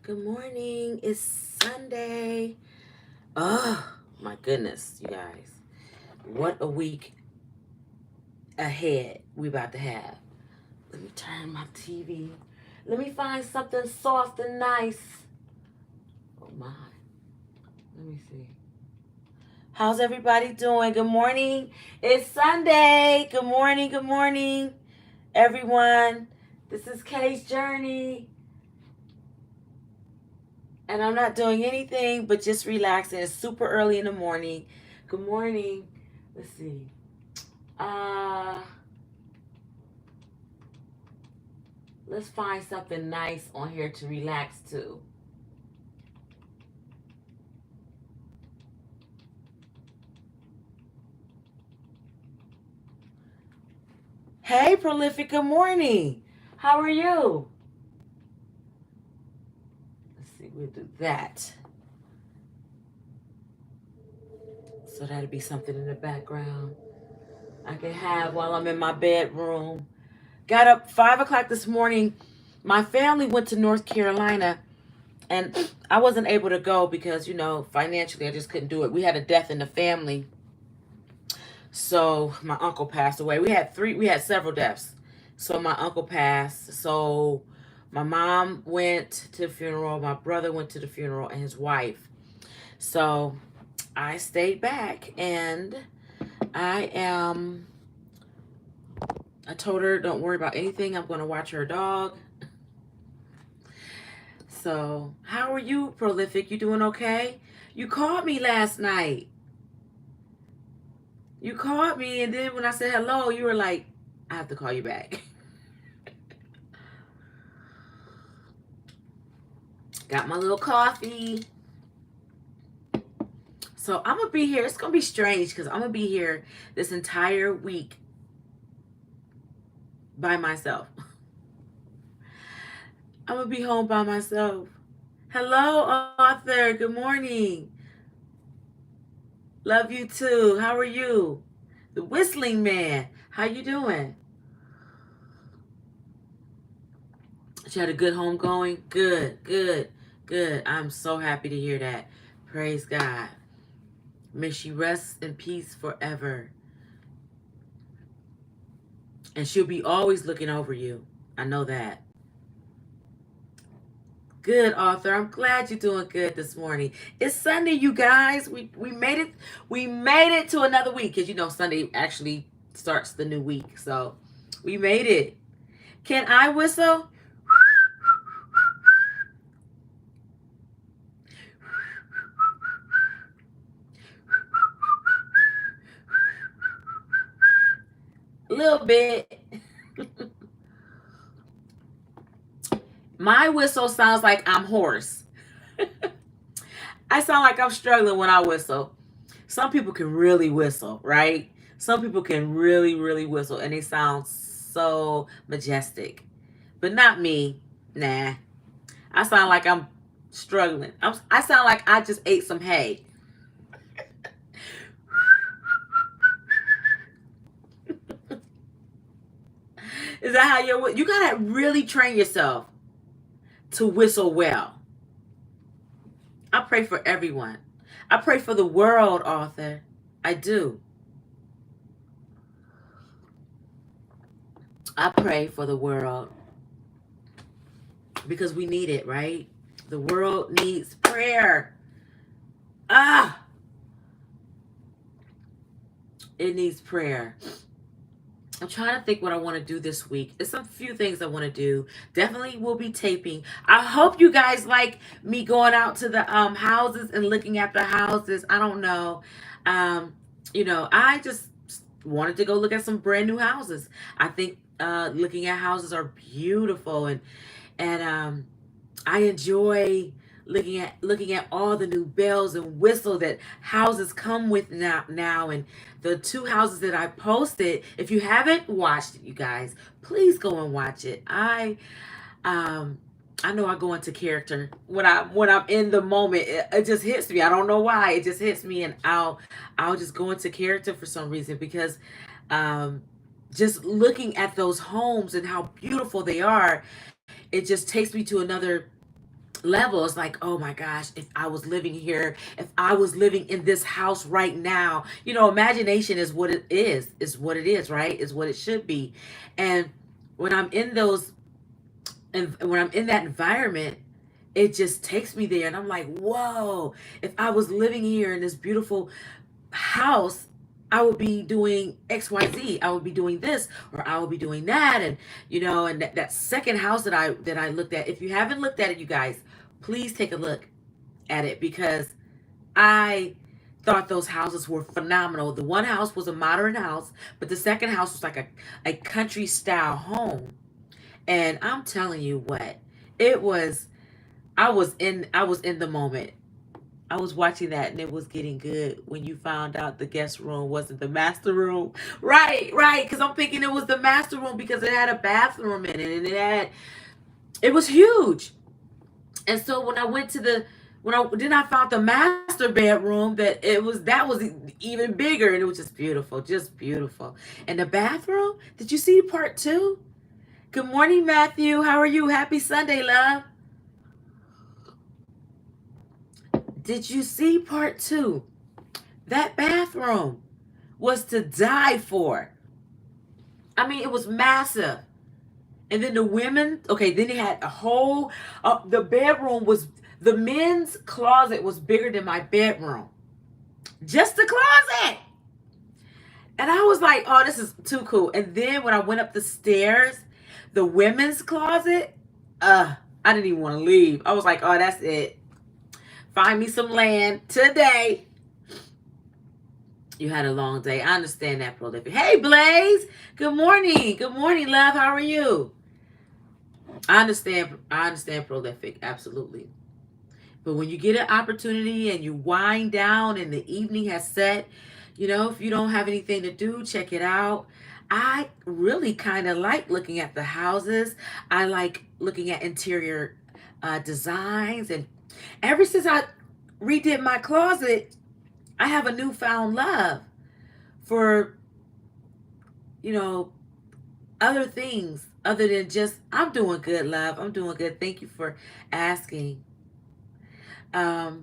Good morning. It's Sunday. Oh, my goodness, you guys. What a week ahead we about to have. Let me turn my TV. Let me find something soft and nice. Oh my. Let me see. How's everybody doing? Good morning. It's Sunday. Good morning. Good morning, everyone. This is Kay's Journey. And I'm not doing anything but just relaxing. It's super early in the morning. Good morning. Let's see. Uh let's find something nice on here to relax to. Hey Prolific, good morning. How are you? Let's see, we'll do that. So that'll be something in the background I can have while I'm in my bedroom. Got up 5 o'clock this morning. My family went to North Carolina and I wasn't able to go because, financially I just couldn't do it. We had a death in the family. So my uncle passed away. We had several deaths. So my uncle passed. So my mom went to the funeral, my brother went to the funeral, and his wife. So I stayed back and I am I told her don't worry about anything. I'm gonna watch her dog. So how are you, Prolific? You doing okay? You called me last night. You called me, and then when I said hello, you were like, I have to call you back. Got my little coffee. So I'm going to be here. It's going to be strange because I'm going to be here this entire week by myself. I'm going to be home by myself. Hello, Arthur. Good morning. Love you too. How are you? The Whistling Man. How you doing? She had a good home going? Good, good, good. I'm so happy to hear that. Praise God. May she rest in peace forever. And she'll be always looking over you. I know that. Good, Arthur. I'm glad you're doing good this morning. It's Sunday, you guys. We made it. We made it to another week because Sunday actually starts the new week. So we made it. Can I whistle? A little bit. My whistle sounds like I'm hoarse. I sound like I'm struggling when I whistle. Some people can really whistle, right? Some people can really, really whistle and they sound so majestic. But not me. Nah. I sound like I'm struggling. I sound like I just ate some hay. Is that how you gotta really train yourself to whistle well? I pray for everyone. I pray for the world, Arthur. I do. I pray for the world because we need it, right? The world needs prayer. Ah, it needs prayer. I'm trying to think what I want to do this week. There's some few things I want to do. Definitely will be taping. I hope you guys like me going out to the houses and looking at the houses. I don't know. Um, I just wanted to go look at some brand new houses. I think looking at houses are beautiful and I enjoy looking at all the new bells and whistles that houses come with now and the two houses that I posted. If you haven't watched it, you guys, please go and watch it. Um I know I go into character when I'm in the moment. It just hits me. I don't know why. It just hits me and I'll just go into character for some reason because um just looking at those homes and how beautiful they are, it just takes me to level. It's like, oh my gosh, if I was living here, if I was living in this house right now, imagination is what it is, right? Is what it should be. And when I'm in those, and when I'm in that environment, it just takes me there. And I'm like, whoa, if I was living here in this beautiful house, I would be doing XYZ. I would be doing this, or I would be doing that. And and that second house that I looked at, if you haven't looked at it, you guys, please take a look at it, because I thought those houses were phenomenal. The one house was a modern house, but the second house was like a country style home. And I'm telling you what, it was I was in the moment. I was watching that, and it was getting good when you found out the guest room wasn't the master room. Right, right. Because I'm thinking it was the master room because it had a bathroom in it, and it was huge. And so when I went to I found the master bedroom, that was even bigger, and it was just beautiful. And the bathroom, did you see part two? Good morning, Matthew. How are you? Happy Sunday, love. Did you see part two? That bathroom was to die for. I mean, it was massive. And then the women, okay, then they had a whole, the men's closet was bigger than my bedroom. Just the closet. And I was like, oh, this is too cool. And then when I went up the stairs, the women's closet, I didn't even want to leave. I was like, oh, that's it. Find me some land today. You had a long day. I understand that, Prolific. Hey, Blaze. Good morning. Good morning, love. How are you? I understand, Prolific. Absolutely. But when you get an opportunity and you wind down and the evening has set, if you don't have anything to do, check it out. I really kind of like looking at the houses. I like looking at interior designs. And ever since I redid my closet, I have a newfound love for, other things other than just, I'm doing good, love. I'm doing good. Thank you for asking. But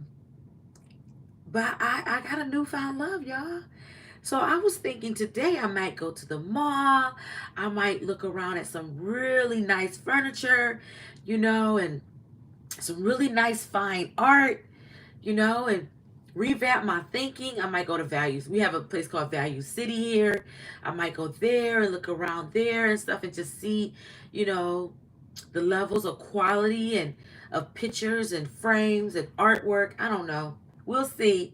I got a newfound love, y'all. So I was thinking today I might go to the mall. I might look around at some really nice furniture, and some really nice fine art, and revamp my thinking. I might go to Values. We have a place called Value City here. I might go there and look around there and stuff and just see, the levels of quality and of pictures and frames and artwork. I don't know. We'll see.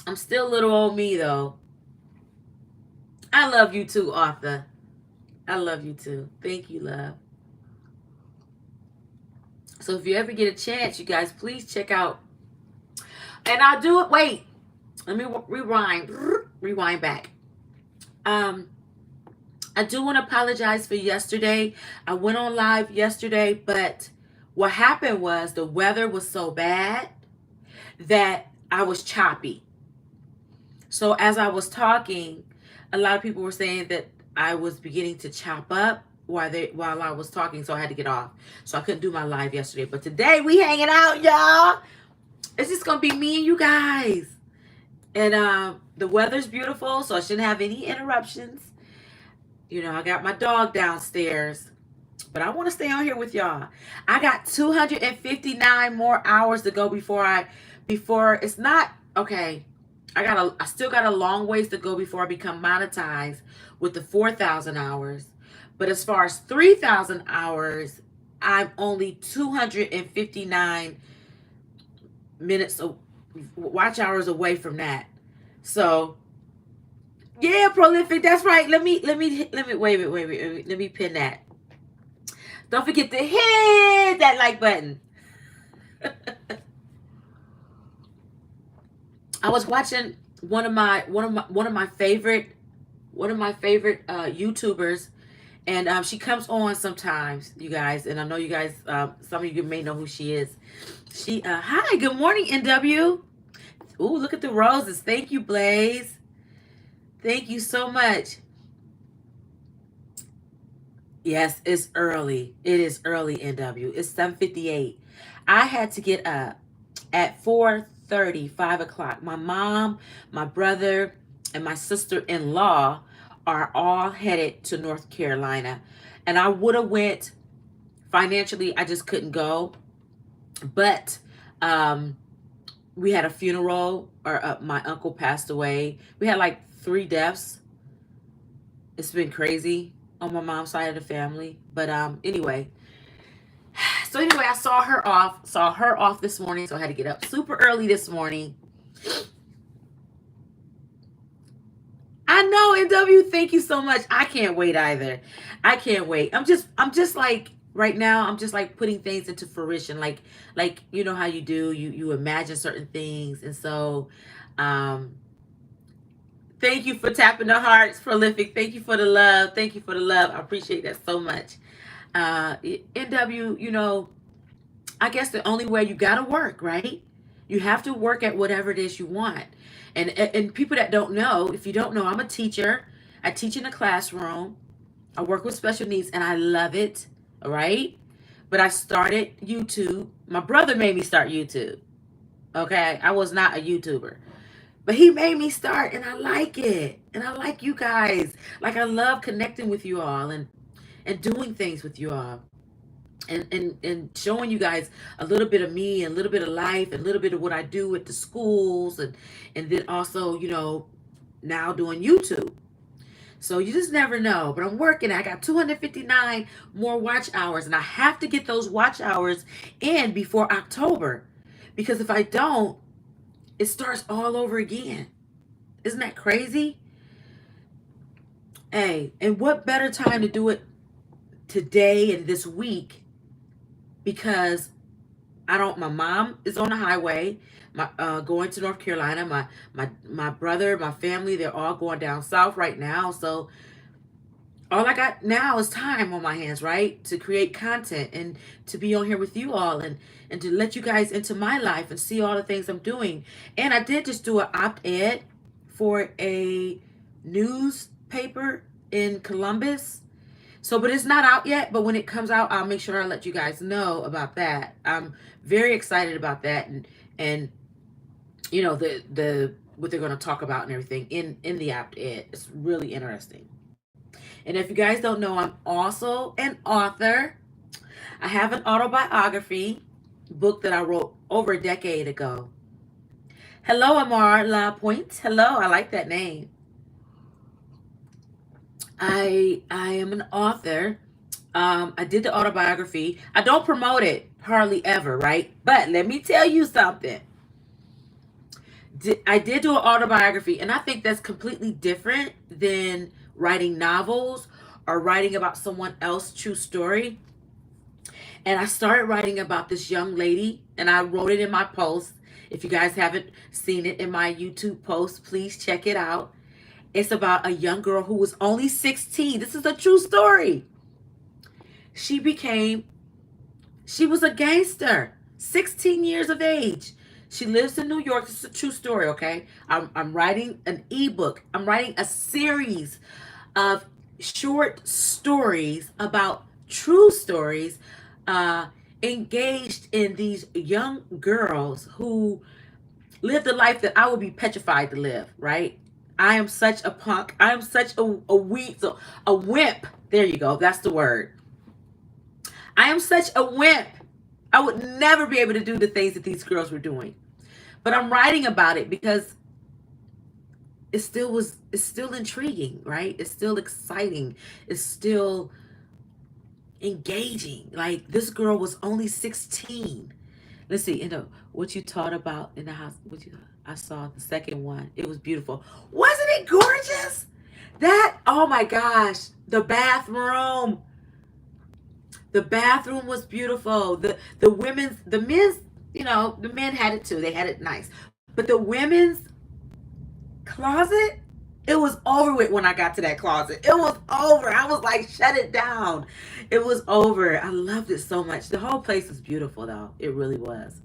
I'm still little old me, though. I love you too, Arthur. I love you too. Thank you, love. So if you ever get a chance, you guys, please check out. And I'll do it. Wait. Let me rewind back. I do want to apologize for yesterday. I went on live yesterday, but what happened was the weather was so bad that I was choppy. So as I was talking, a lot of people were saying that I was beginning to chop up while I was talking, so I had to get off. So I couldn't do my live yesterday. But today we hanging out, y'all. It's just gonna be me and you guys. And the weather's beautiful, so I shouldn't have any interruptions. I got my dog downstairs, but I want to stay on here with y'all. I got 259 more hours to go before it's not okay. I still got a long ways to go before I become monetized with the 4,000 hours. But as far as 3,000 hours, I'm only 259 minutes watch hours away from that. So yeah, Prolific, that's right. Let me wait. Let me pin that. Don't forget to hit that like button. I was watching one of my favorite YouTubers, and she comes on sometimes, you guys, and I know you guys, some of you may know who she is. Hi, good morning, NW. Ooh, look at the roses. Thank you, Blaze. Thank you so much. Yes, it's early. It is early, NW. It's 7:58. I had to get up at 4:30, 5 o'clock. My mom, my brother, and my sister-in-law are all headed to North Carolina. And I would have went financially, I just couldn't go. But um we had a funeral, or my uncle passed away. We had like 3 deaths. It's been crazy on my mom's side of the family. But anyway, so anyway, I saw her off this morning, so I had to get up super early this morning. I know, NW, thank you so much. I can't wait either. I can't wait. I'm just like right now, I'm just like putting things into fruition. Like you know how you do, you imagine certain things. And so um thank you for tapping the hearts, prolific. Thank you for the love. Thank you for the love. I appreciate that so much. NW, I guess the only way, you gotta work, right? You have to work at whatever it is you want. And people that don't know, if you don't know, I'm a teacher. I teach in a classroom. I work with special needs and I love it. All right. But I started YouTube. My brother made me start YouTube. Okay. I was not a YouTuber. But he made me start and I like it. And I like you guys. Like, I love connecting with you all and doing things with you all. And showing you guys a little bit of me, a little bit of life, and a little bit of what I do at the schools, and then also, now doing YouTube. So you just never know. But I'm working. I got 259 more watch hours, and I have to get those watch hours in before October. Because if I don't, it starts all over again. Isn't that crazy? Hey, and what better time to do it today and this week? Because my mom is on the highway, going to North Carolina. My brother, my family, they're all going down south right now. So all I got now is time on my hands, right? To create content and to be on here with you all, and to let you guys into my life and see all the things I'm doing. And I did just do an opt-ed for a newspaper in Columbus. So, but it's not out yet. But when it comes out, I'll make sure I let you guys know about that. I'm very excited about that, and the what they're going to talk about and everything in the opt-ed. It's really interesting. And if you guys don't know, I'm also an author. I have an autobiography book that I wrote over a decade ago. Hello, Amar La Pointe. Hello, I like that name. I am an author. I did the autobiography. I don't promote it hardly ever, right? But let me tell you something. I did do an autobiography, and I think that's completely different than writing novels or writing about someone else's true story. And I started writing about this young lady, and I wrote it in my post. If you guys haven't seen it in my YouTube post, please check it out. It's about a young girl who was only 16. This is a true story. She was a gangster, 16 years of age. She lives in New York. This is a true story, okay? I'm writing an ebook. I'm writing a series of short stories about true stories, engaged in these young girls who lived a life that I would be petrified to live, right? I am such a punk. I am such a wimp. There you go. That's the word. I am such a wimp. I would never be able to do the things that these girls were doing. But I'm writing about it because it's still intriguing, right? It's still exciting. It's still engaging. Like, this girl was only 16. Let's see, what you taught about in the house. I saw the second one. It was beautiful. Wasn't it gorgeous? Oh my gosh, the bathroom. The bathroom was beautiful. The men's, the men had it too. They had it nice. But the women's closet, it was over with when I got to that closet. It was over. I was like, shut it down. It was over. I loved it so much. The whole place was beautiful, though. It really was.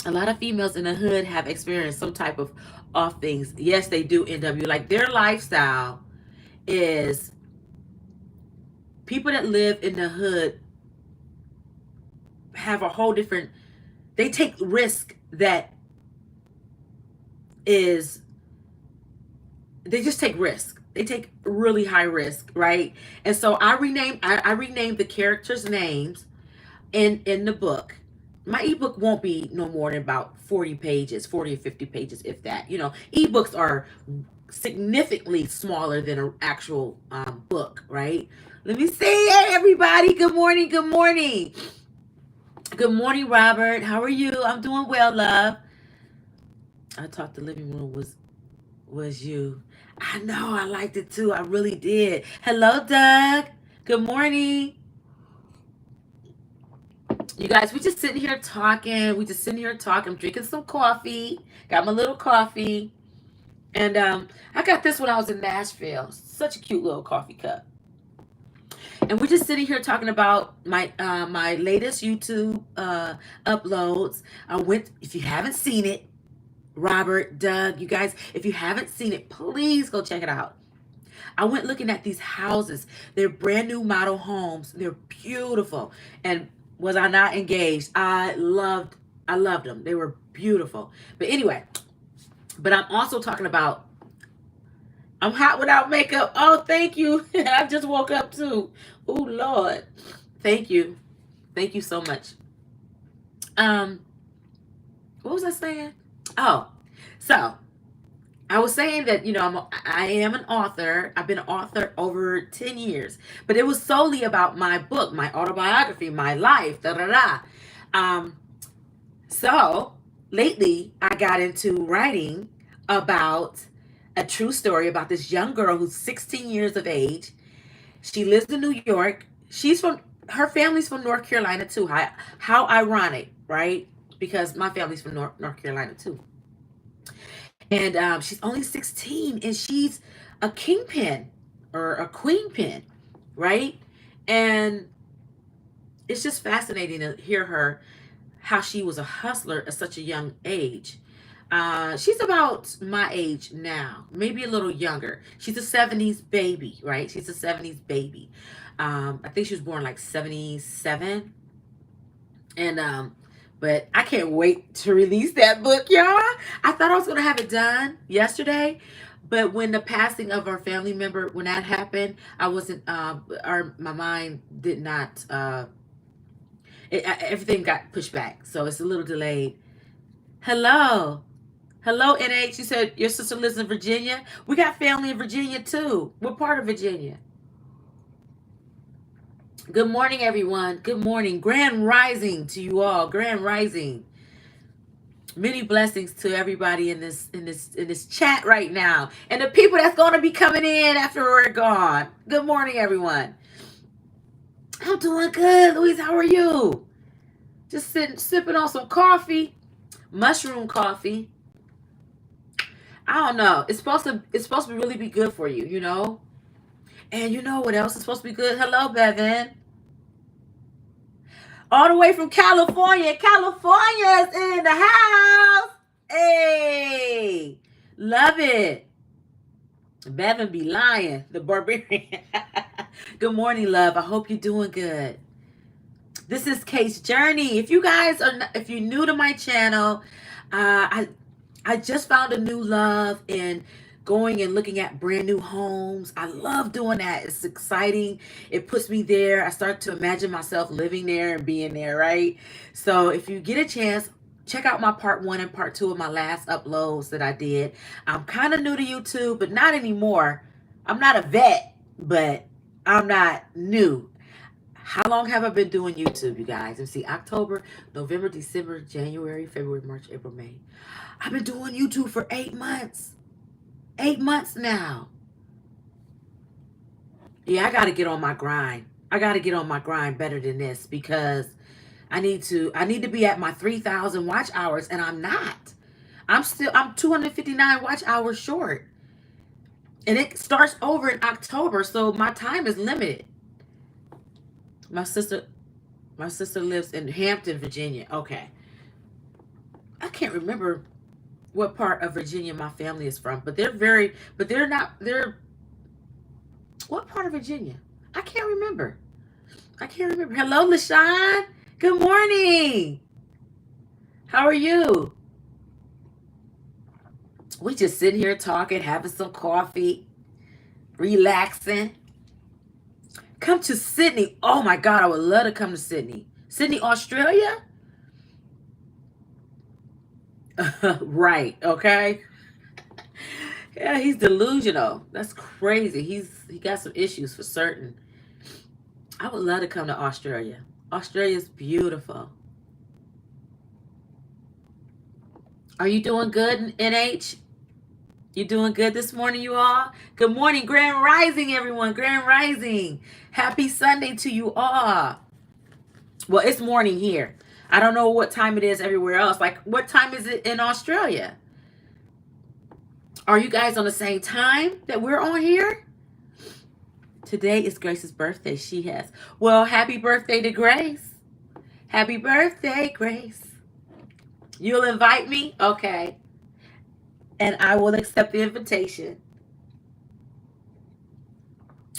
A lot of females in the hood have experienced some type of off things. Yes, they do, NW. Like, their lifestyle is People that live in the hood have a whole different, they take risk that is, they just take risk. They take really high risk, right? And so I renamed the characters' names in the book. My ebook won't be no more than about 40 pages, 40 or 50 pages, if that. You know, ebooks are significantly smaller than an actual book, right? Let me see. Hey, everybody. Good morning. Good morning. Good morning, Robert. How are you? I'm doing well, love. I thought the living room was you. I know. I liked it too. I really did. Hello, Doug. Good morning. You guys, we just sitting here talking. We just sitting here talking. I'm drinking some coffee. Got my little coffee. And I got this when I was in Nashville. Such a cute little coffee cup. And we're just sitting here talking about my latest YouTube uploads. I went, if you haven't seen it, Robert, Doug, you guys, if you haven't seen it, please go check it out. I went looking at these houses. They're brand new model homes. They're beautiful. And was I not engaged? I loved them. They were beautiful. But anyway, but I'm also talking about, I'm hot without makeup. Oh, thank you. I just woke up too. Oh, Lord. Thank you. Thank you so much. What was I saying? Oh, so I was saying that, you know, I am an author. I've been an author over 10 years, but it was solely about my book, my autobiography, my life, da da da. So lately I got into writing about a true story about this young girl who's 16 years of age. She lives in New York. Her family's from North Carolina too. How ironic, right? Because my family's from North Carolina too. And she's only 16 and she's a kingpin or a queen pin, right? And it's just fascinating to hear her, how she was a hustler at such a young age. She's about my age now, maybe a little younger. She's a 70s baby, right? She's a 70s baby. I think she was born like 77. And but I can't wait to release that book, y'all. I thought I was gonna have it done yesterday, but when the passing of our family member, when that happened, I wasn't. My mind did not. Everything got pushed back, so it's a little delayed. Hello, hello, NH. You said your sister lives in Virginia. We got family in Virginia too. What part of Virginia? Good morning, everyone. Good morning. Grand rising to you all. Grand rising. Many blessings to everybody in this chat right now, and the people that's going to be coming in after we're gone. Good morning, everyone. I'm doing good, Louise. How are you? Just sitting, sipping on some coffee, mushroom coffee. I don't know. It's supposed to really be good for you, you know. And you know what else is supposed to be good? Hello, Bevan. All the way from California. California's in the house. Hey, love it. Bevan be lying, the barbarian. Good morning, love. I hope you're doing good. This is Kate's Journey. If you're new to my channel, I just found a new love in going and looking at brand new homes. I love doing that. It's exciting. It puts me there. I start to imagine myself living there and being there, right? So if you get a chance, check out my part 1 and part 2 of my last uploads that I did. I'm kind of new to YouTube, but not anymore. I'm not a vet, but I'm not new. How long have I been doing YouTube, you guys? Let's see, October, November, December, January, February, March, April, May. I've been doing YouTube for 8 months. 8 months now. Yeah, I got to get on my grind. I got to get on my grind better than this, because I need to be at my 3,000 watch hours, and I'm not. I'm 259 watch hours short. And it starts over in October, so my time is limited. My sister lives in Hampton, Virginia. Okay. I can't remember what part of Virginia my family is from, but they're what part of Virginia? I can't remember. I can't remember. Hello, LaShawn. Good morning. How are you? We just sitting here talking, having some coffee, relaxing. Come to Sydney. Oh my God, I would love to come to Sydney. Sydney, Australia? Right, okay. Yeah, he's delusional. That's crazy. He got some issues for certain. I would love to come to Australia. Australia's beautiful. Are you doing good, NH? You doing good this morning, you all? Good morning, Grand Rising, everyone. Grand Rising. Happy Sunday to you all. Well, it's morning here. I don't know what time it is everywhere else. Like, what time is it in Australia? Are you guys on the same time that we're on here? Today is Grace's birthday. She has. Well, happy birthday to Grace. Happy birthday, Grace. You'll invite me? Okay. And I will accept the invitation.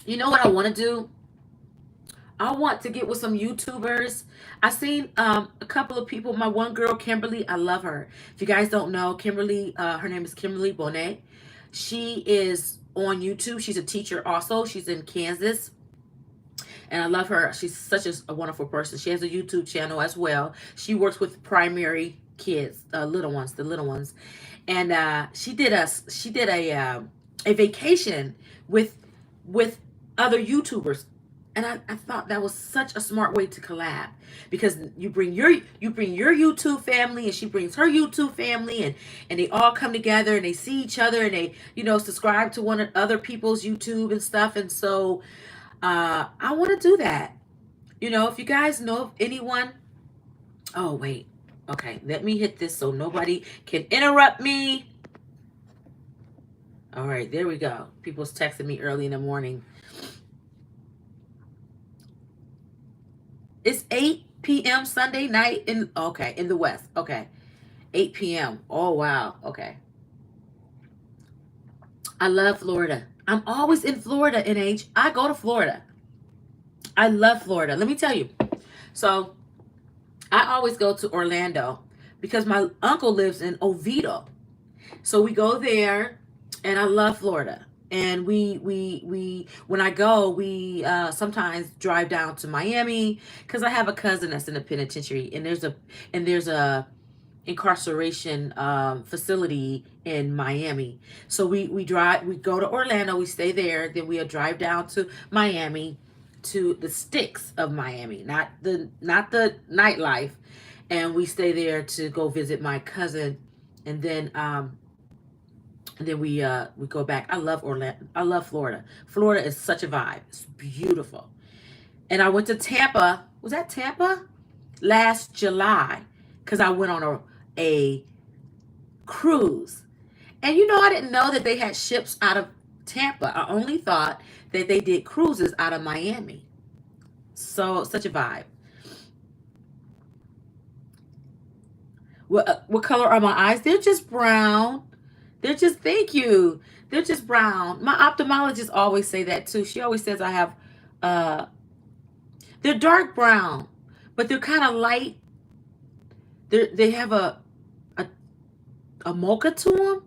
You know what I want to do? I want to get with some YouTubers. I seen a couple of people. My one girl, Kimberly, I love her. If you guys don't know, Kimberly, her name is Kimberly Bonet. She is on YouTube. She's a teacher also. She's in Kansas. And I love her. She's such a wonderful person. She has a YouTube channel as well. She works with primary kids, the little ones. And she did a vacation with other YouTubers. And I thought that was such a smart way to collab, because you bring your YouTube family, and she brings her YouTube family, and they all come together and they see each other, and they subscribe to one of other people's YouTube and stuff. And so I want to do that. If you guys know of anyone. Oh wait, okay, let me hit this so nobody can interrupt me. All right, there we go. People's texting me early in the morning. It's 8 p.m. Sunday night in the West. Okay. 8 p.m. Oh wow. Okay. I love Florida. I'm always in Florida, NH. I go to Florida. I love Florida. Let me tell you. So I always go to Orlando because my uncle lives in Oviedo. So we go there, and I love Florida. And we when I go, we sometimes drive down to Miami, because I have a cousin that's in the penitentiary, and there's a incarceration facility in Miami. So we go to Orlando, we stay there, then we'll drive down to Miami, to the sticks of Miami, not the nightlife, and we stay there to go visit my cousin, and then we go back. I love Orlando. I love Florida. Florida is such a vibe. It's beautiful. And I went to Tampa. Was that Tampa? Last July, because I went on a cruise. And I didn't know that they had ships out of Tampa. I only thought that they did cruises out of Miami. So such a vibe. What color are my eyes? They're just brown. Thank you. They're just brown. My ophthalmologist always say that too. She always says I have, they're dark brown, but they're kind of light. They have a mocha to them.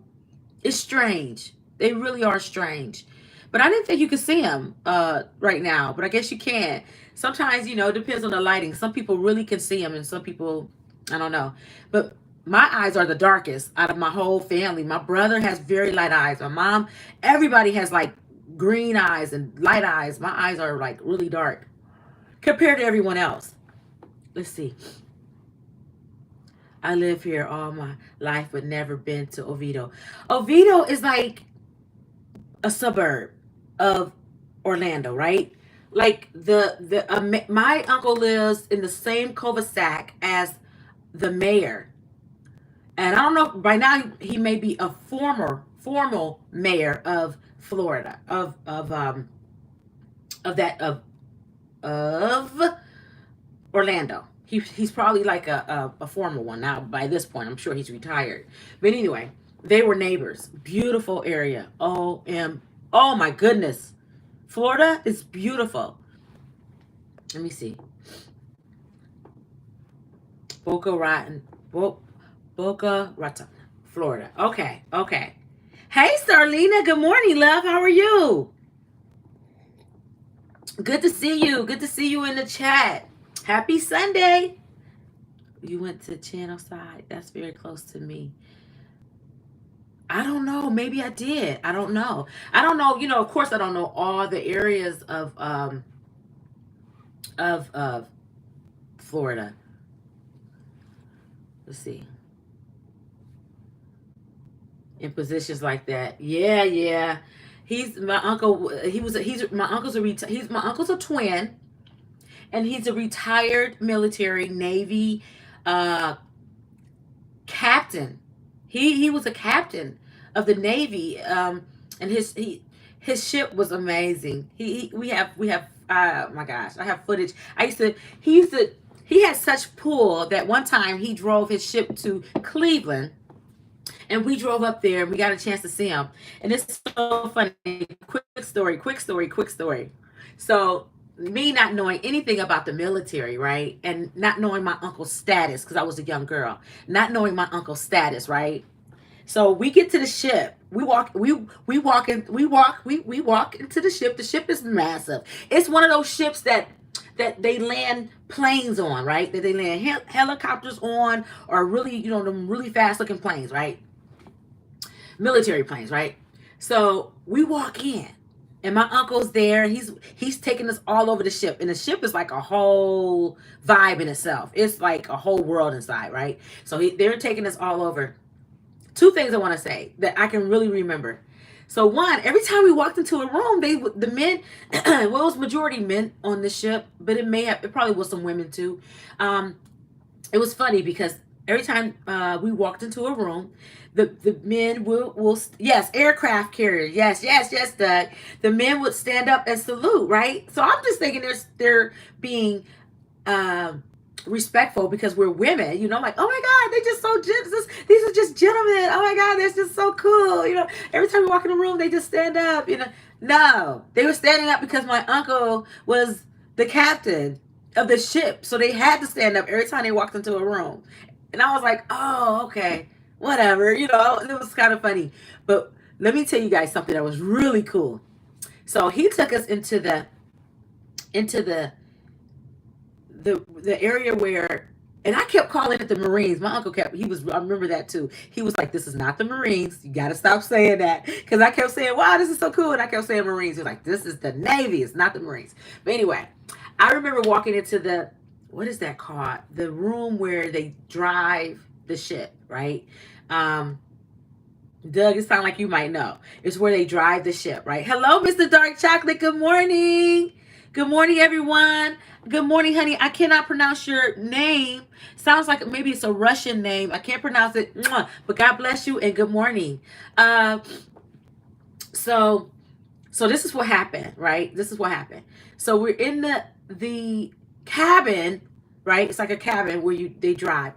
It's strange. They really are strange. But I didn't think you could see them right now, but I guess you can. Sometimes, it depends on the lighting. Some people really can see them, and some people, I don't know. But my eyes are the darkest out of my whole family. My brother has very light eyes. My mom, everybody has like green eyes and light eyes. My eyes are like really dark compared to everyone else. Let's see. I live here all my life, but never been to Oviedo. Oviedo is like a suburb of Orlando, right? Like my uncle lives in the same cul-de-sac as the mayor. And I don't know, by now he may be a formal mayor of Florida, of Orlando. He's probably like a formal one now. By this point, I'm sure he's retired. But anyway, they were neighbors. Beautiful area. Oh my goodness. Florida is beautiful. Let me see. Boca Raton, Boca Raton, Florida. Okay, okay. Hey, Starlina. Good morning, love. How are you? Good to see you. Good to see you in the chat. Happy Sunday. You went to Channel Side. That's very close to me. I don't know. Maybe I did. I don't know. I don't know. You know, of course, I don't know all the areas of Florida. Let's see. In positions like that. Yeah, yeah. He's my uncle. He's my uncle's he's my uncle's a twin, and he's a retired military Navy uh captain. He was a captain of the Navy. And his ship was amazing. We have oh my gosh, I have footage. He had such pull that one time he drove his ship to Cleveland, and we drove up there and we got a chance to see him. And it's so funny. Quick story. So me not knowing anything about the military, right? And not knowing my uncle's status, because I was a young girl, not knowing my uncle's status, right? So we get to the ship. We walk into the ship. The ship is massive. It's one of those ships that they land planes on, right? That they land helicopters on, or really, them really fast looking planes, right? Military planes, right? So we walk in, and my uncle's there. He's taking us all over the ship, and the ship is like a whole vibe in itself. It's like a whole world inside, right? So they're taking us all over. Two things I want to say that I can really remember. So one, every time we walked into a room, the men, well, it was majority men on the ship, but it probably was some women too. It was funny because every time we walked into a room, the men will yes, aircraft carrier, yes, Doug. The men would stand up and salute, right? So I'm just thinking they're being respectful because we're women, like, oh my God, they just so these are just gentlemen. Oh my God, that's just so cool. Every time we walk in the room, they just stand up. No, they were standing up because my uncle was the captain of the ship, so they had to stand up every time they walked into a room. And I was like, oh, okay, whatever. It was kind of funny. But let me tell you guys something that was really cool. So he took us into the area where, and I kept calling it the Marines. My uncle I remember that too. He was like, this is not the Marines. You got to stop saying that. Because I kept saying, wow, this is so cool. And I kept saying Marines. He was like, this is the Navy. It's not the Marines. But anyway, I remember walking into what is that called? The room where they drive the ship, right? Doug, it sounds like you might know. It's where they drive the ship, right? Hello, Mr. Dark Chocolate. Good morning. Good morning, everyone. Good morning, honey. I cannot pronounce your name. Sounds like maybe it's a Russian name. I can't pronounce it. But God bless you and good morning. So this is what happened, right? This is what happened. So we're in the cabin, right? It's like a cabin where they drive.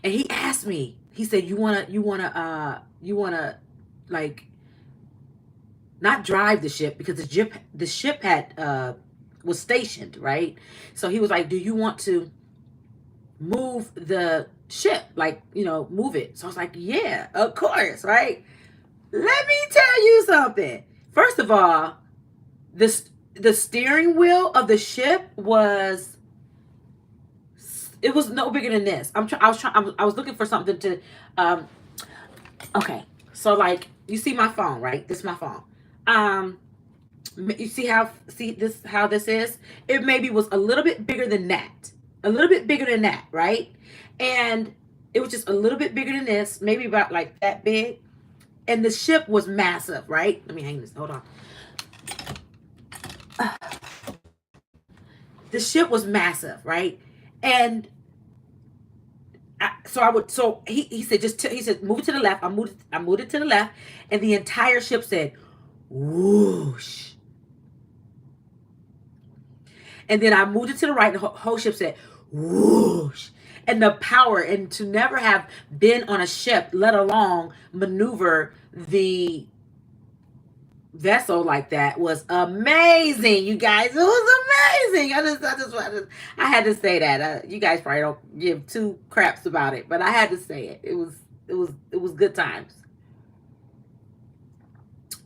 And he asked me, he said, you wanna like not drive the ship, because the ship had was stationed, right? So he was like, do you want to move the ship, like, move it? So I was like, yeah, of course, right? Let me tell you something. First of all, the steering wheel of the ship was no bigger than this. I was looking for something to okay. So like, you see my phone, right? This is my phone. You see how this is? It maybe was a little bit bigger than that. A little bit bigger than that, right? And it was just a little bit bigger than this, maybe about like that big. And the ship was massive, right? Let me hang this. Hold on. The ship was massive, right? And he said, he said, move it to the left. I moved it to the left, and the entire ship said, whoosh. And then I moved it to the right, and the whole ship said, whoosh. And the power, and to never have been on a ship, let alone maneuver the vessel like that was amazing, you guys. It was amazing. I had to say that. You guys probably don't give two craps about it, but I had to say it. It was good times.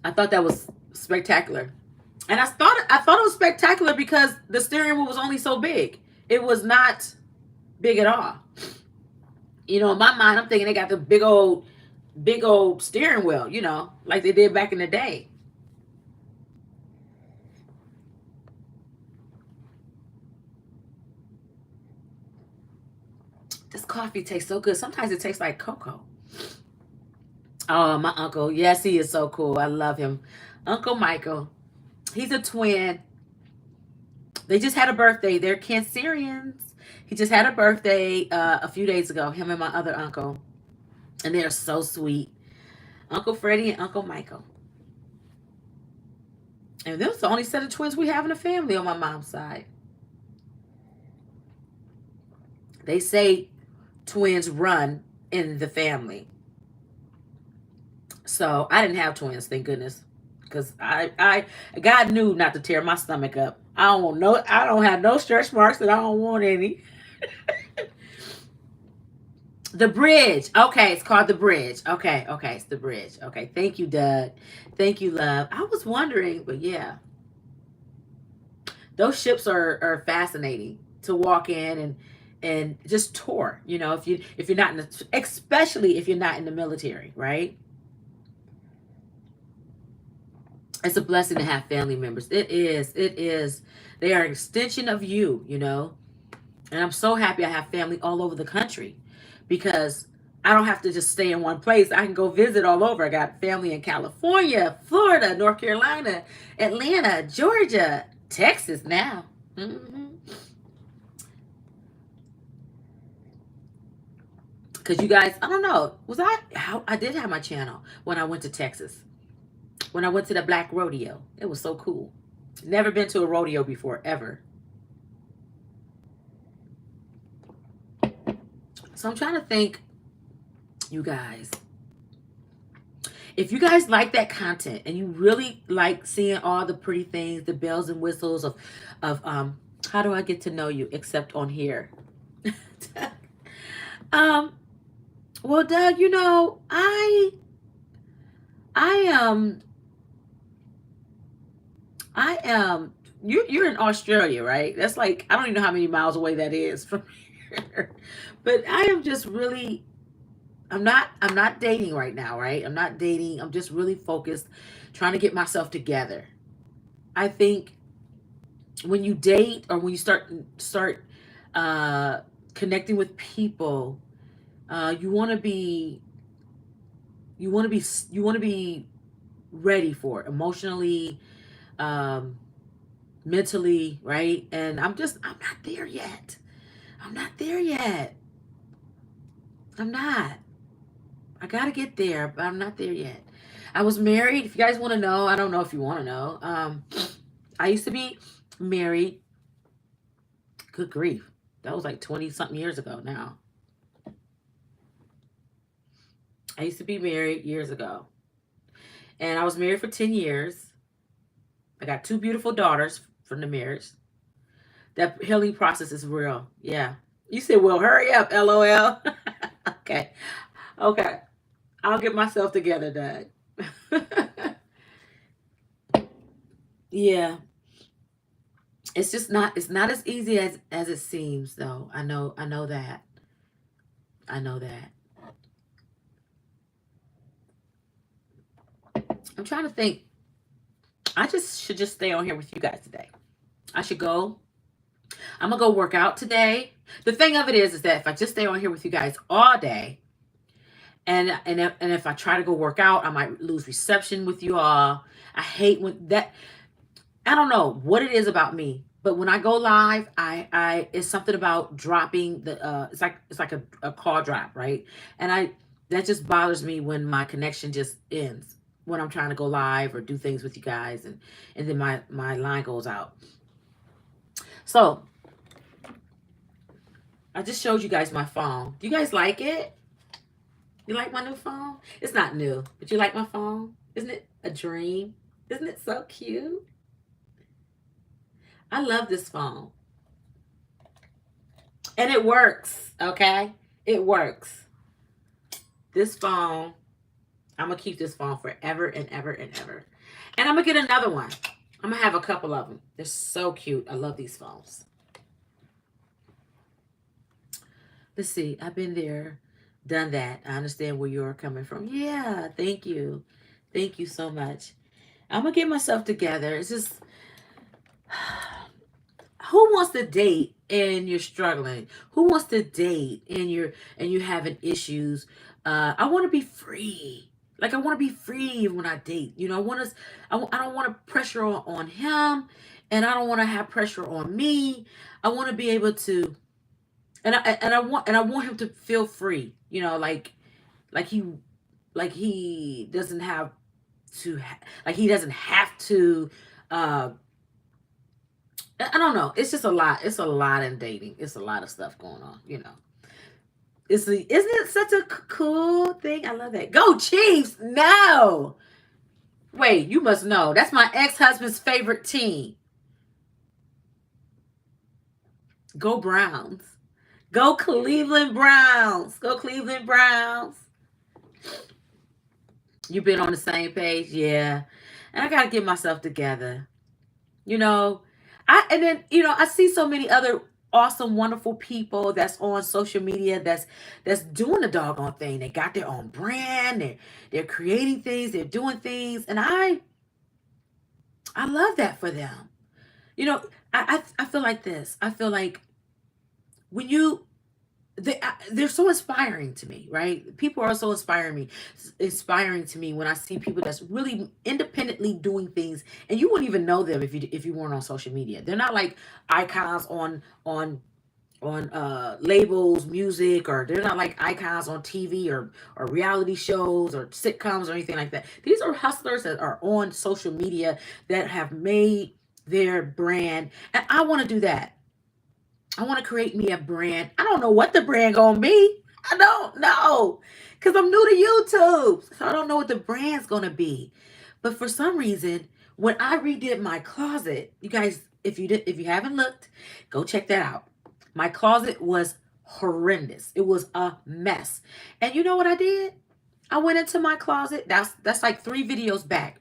I thought that was spectacular. And I thought it was spectacular because the steering wheel was only so big. It was not big at all. You know, in my mind, I'm thinking they got the big old steering wheel, like they did back in the day. This coffee tastes so good. Sometimes it tastes like cocoa. Oh, my uncle. Yes, he is so cool. I love him. Uncle Michael. He's a twin. They just had a birthday. They're Cancerians. He just had a birthday a few days ago, him and my other uncle. And they are so sweet. Uncle Freddie and Uncle Michael. And those are the only set of twins we have in the family on my mom's side. They say twins run in the family. So I didn't have twins, thank goodness. Because God knew not to tear my stomach up. I don't have no stretch marks and I don't want any. The bridge. Okay, it's called the bridge. Okay, it's the bridge. Okay, thank you, Doug. Thank you, love. I was wondering, but yeah. Those ships are fascinating to walk in and just tour, if you're not in the, especially if you're not in the military, right? It's a blessing to have family members. It is. They are an extension of you. And I'm so happy I have family all over the country because I don't have to just stay in one place. I can go visit all over. I got family in California, Florida, North Carolina, Atlanta, Georgia, Texas now. Because you guys, I don't know, I did have my channel when I went to Texas. When I went to the Black Rodeo. It was so cool. Never been to a rodeo before, ever. So I'm trying to think, you guys. If you guys like that content and you really like seeing all the pretty things, the bells and whistles of how do I get to know you except on here? Well, Doug, I am you're in Australia, right? That's like I don't even know how many miles away that is from here. But I am just really I'm not dating right now, right? I'm not dating. I'm just really focused trying to get myself together. I think when you date or when you start uh connecting with people, you want to be you want to be ready for it emotionally, um mentally, right? And I'm not there yet. I'm not there yet. I'm not. I gotta get there, but I'm not there yet. I was married. If you guys want to know, I don't know if you want to know. I used to be married. Good grief, that was like 20 something years ago. Now I used to be married years ago, and I was married for 10 years. I got two beautiful daughters from the marriage. That healing process is real. Yeah. You said, well, hurry up, LOL. Okay. Okay. I'll get myself together, Doug. Yeah. It's not as easy as it seems though. I know that. I know that. I'm trying to think. I just should just stay on here with you guys today. I should go. I'm gonna go work out today. The thing of it is that if I just stay on here with you guys all day, and if I try to go work out, I might lose reception with you all. I hate when that. I don't know what it is about me, but when I go live, I it's something about dropping the. It's like a call drop, right? And that just bothers me when my connection just ends when I'm trying to go live or do things with you guys, and then my line goes out. So I just showed you guys my phone. Do you guys like it? You like my new phone? It's not new, but you like my phone? Isn't it a dream? Isn't it so cute? I love this phone. And it works, okay? It works. This phone, I'm going to keep this phone forever and ever and ever. And I'm going to get another one. I'm going to have a couple of them. They're so cute. I love these phones. Let's see. I've been there, done that. I understand where you're coming from. Yeah, thank you. Thank you so much. I'm going to get myself together. It's just, who wants to date and you're struggling? Who wants to date and you're having issues? I want to be free. Like I want to be free when I date. You know, I don't want to pressure on him, and I don't want to have pressure on me. I want to be able to, and I want him to feel free. You know, like he like he doesn't have to like he doesn't have to. I don't know. It's just a lot. It's a lot in dating. It's a lot of stuff going on. You know. Isn't it such a cool thing? I love that. Go Chiefs! No. Wait, you must know. That's my ex-husband's favorite team. Go Browns. Go Cleveland Browns. Go Cleveland Browns. You been on the same page? Yeah. And I gotta get myself together. You know, I see so many other awesome, wonderful people that's on social media that's doing the doggone thing. They got their own brand, they're creating things, they're doing things, and I love that for them. You know, I feel like this. I feel like when you they're so inspiring to me, right? People are so inspiring to me when I see people that's really independently doing things, and you wouldn't even know them if you weren't on social media. They're not like icons on labels, music, or they're not like icons on TV or reality shows or sitcoms or anything like that. These are hustlers that are on social media that have made their brand, and I want to do that. I want to create me a brand. I don't know what the brand gonna be. I don't know, because I'm new to YouTube, so I don't know what the brand's gonna be. But for some reason, when I redid my closet, you guys, if you haven't looked, go check that out. My closet was horrendous. It was a mess. And you know what I did? I went into my closet. That's like 3 videos back.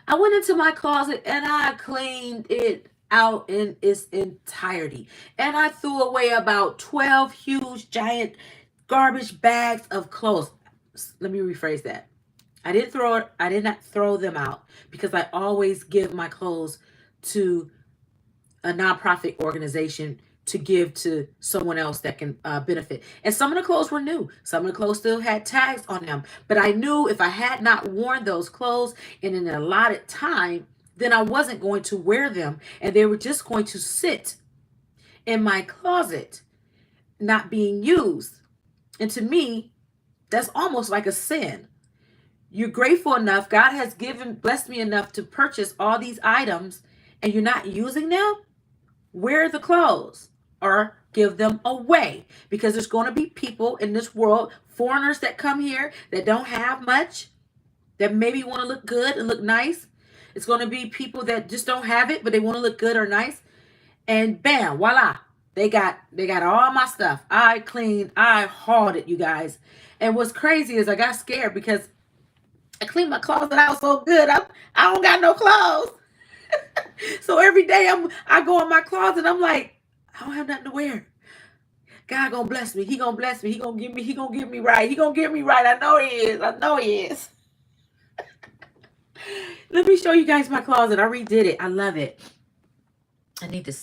I went into my closet and I cleaned it out in its entirety. And I threw away about 12 huge, giant garbage bags of clothes. Let me rephrase that. I did not throw them out because I always give my clothes to a nonprofit organization to give to someone else that can benefit. And some of the clothes were new. Some of the clothes still had tags on them. But I knew if I had not worn those clothes in an allotted time, then I wasn't going to wear them. And they were just going to sit in my closet, not being used. And to me, that's almost like a sin. You're grateful enough. God has blessed me enough to purchase all these items, and you're not using them. Wear the clothes or give them away, because there's going to be people in this world, foreigners that come here that don't have much, that maybe want to look good and look nice. It's going to be people that just don't have it, but they want to look good or nice. And bam, voila, they got all my stuff. I hauled it, you guys. And what's crazy is I got scared because I cleaned my closet out so good. I don't got no clothes. So every day I go in my closet, I'm like, I don't have nothing to wear. God gonna bless me. He gonna bless me. He gonna give me right. He gonna give me right. I know he is. I know he is. Let me show you guys my closet. I redid it. I love it. I need to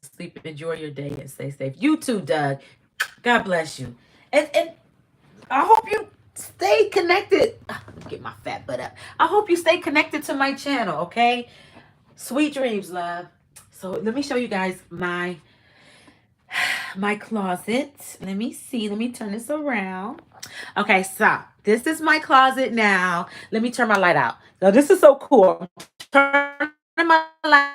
sleep. Enjoy your day and stay safe. You too, Doug. God bless you. And I hope you stay connected. Get my fat butt up. I hope you stay connected to my channel, okay? Sweet dreams, love. So let me show you guys my closet. Let me see. Let me turn this around. Okay, so this is my closet now. Let me turn my light out. Now this is so cool. I'm turning my light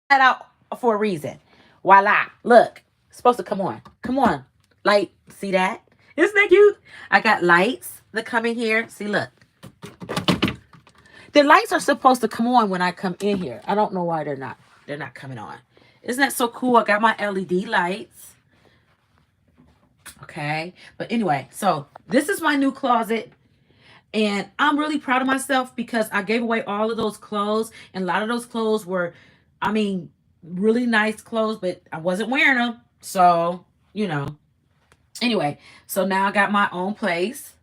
out for a reason. Voila. Look. It's supposed to come on. Come on. Light. See that? Isn't that cute? I got lights that come in here. See, look. The lights are supposed to come on when I come in here. I don't know why they're not. They're not coming on. Isn't that so cool? I got my LED lights. Okay. But anyway, so this is my new closet. And I'm really proud of myself because I gave away all of those clothes. And a lot of those clothes were, I mean, really nice clothes, but I wasn't wearing them. So, you know. Anyway, so now I got my own place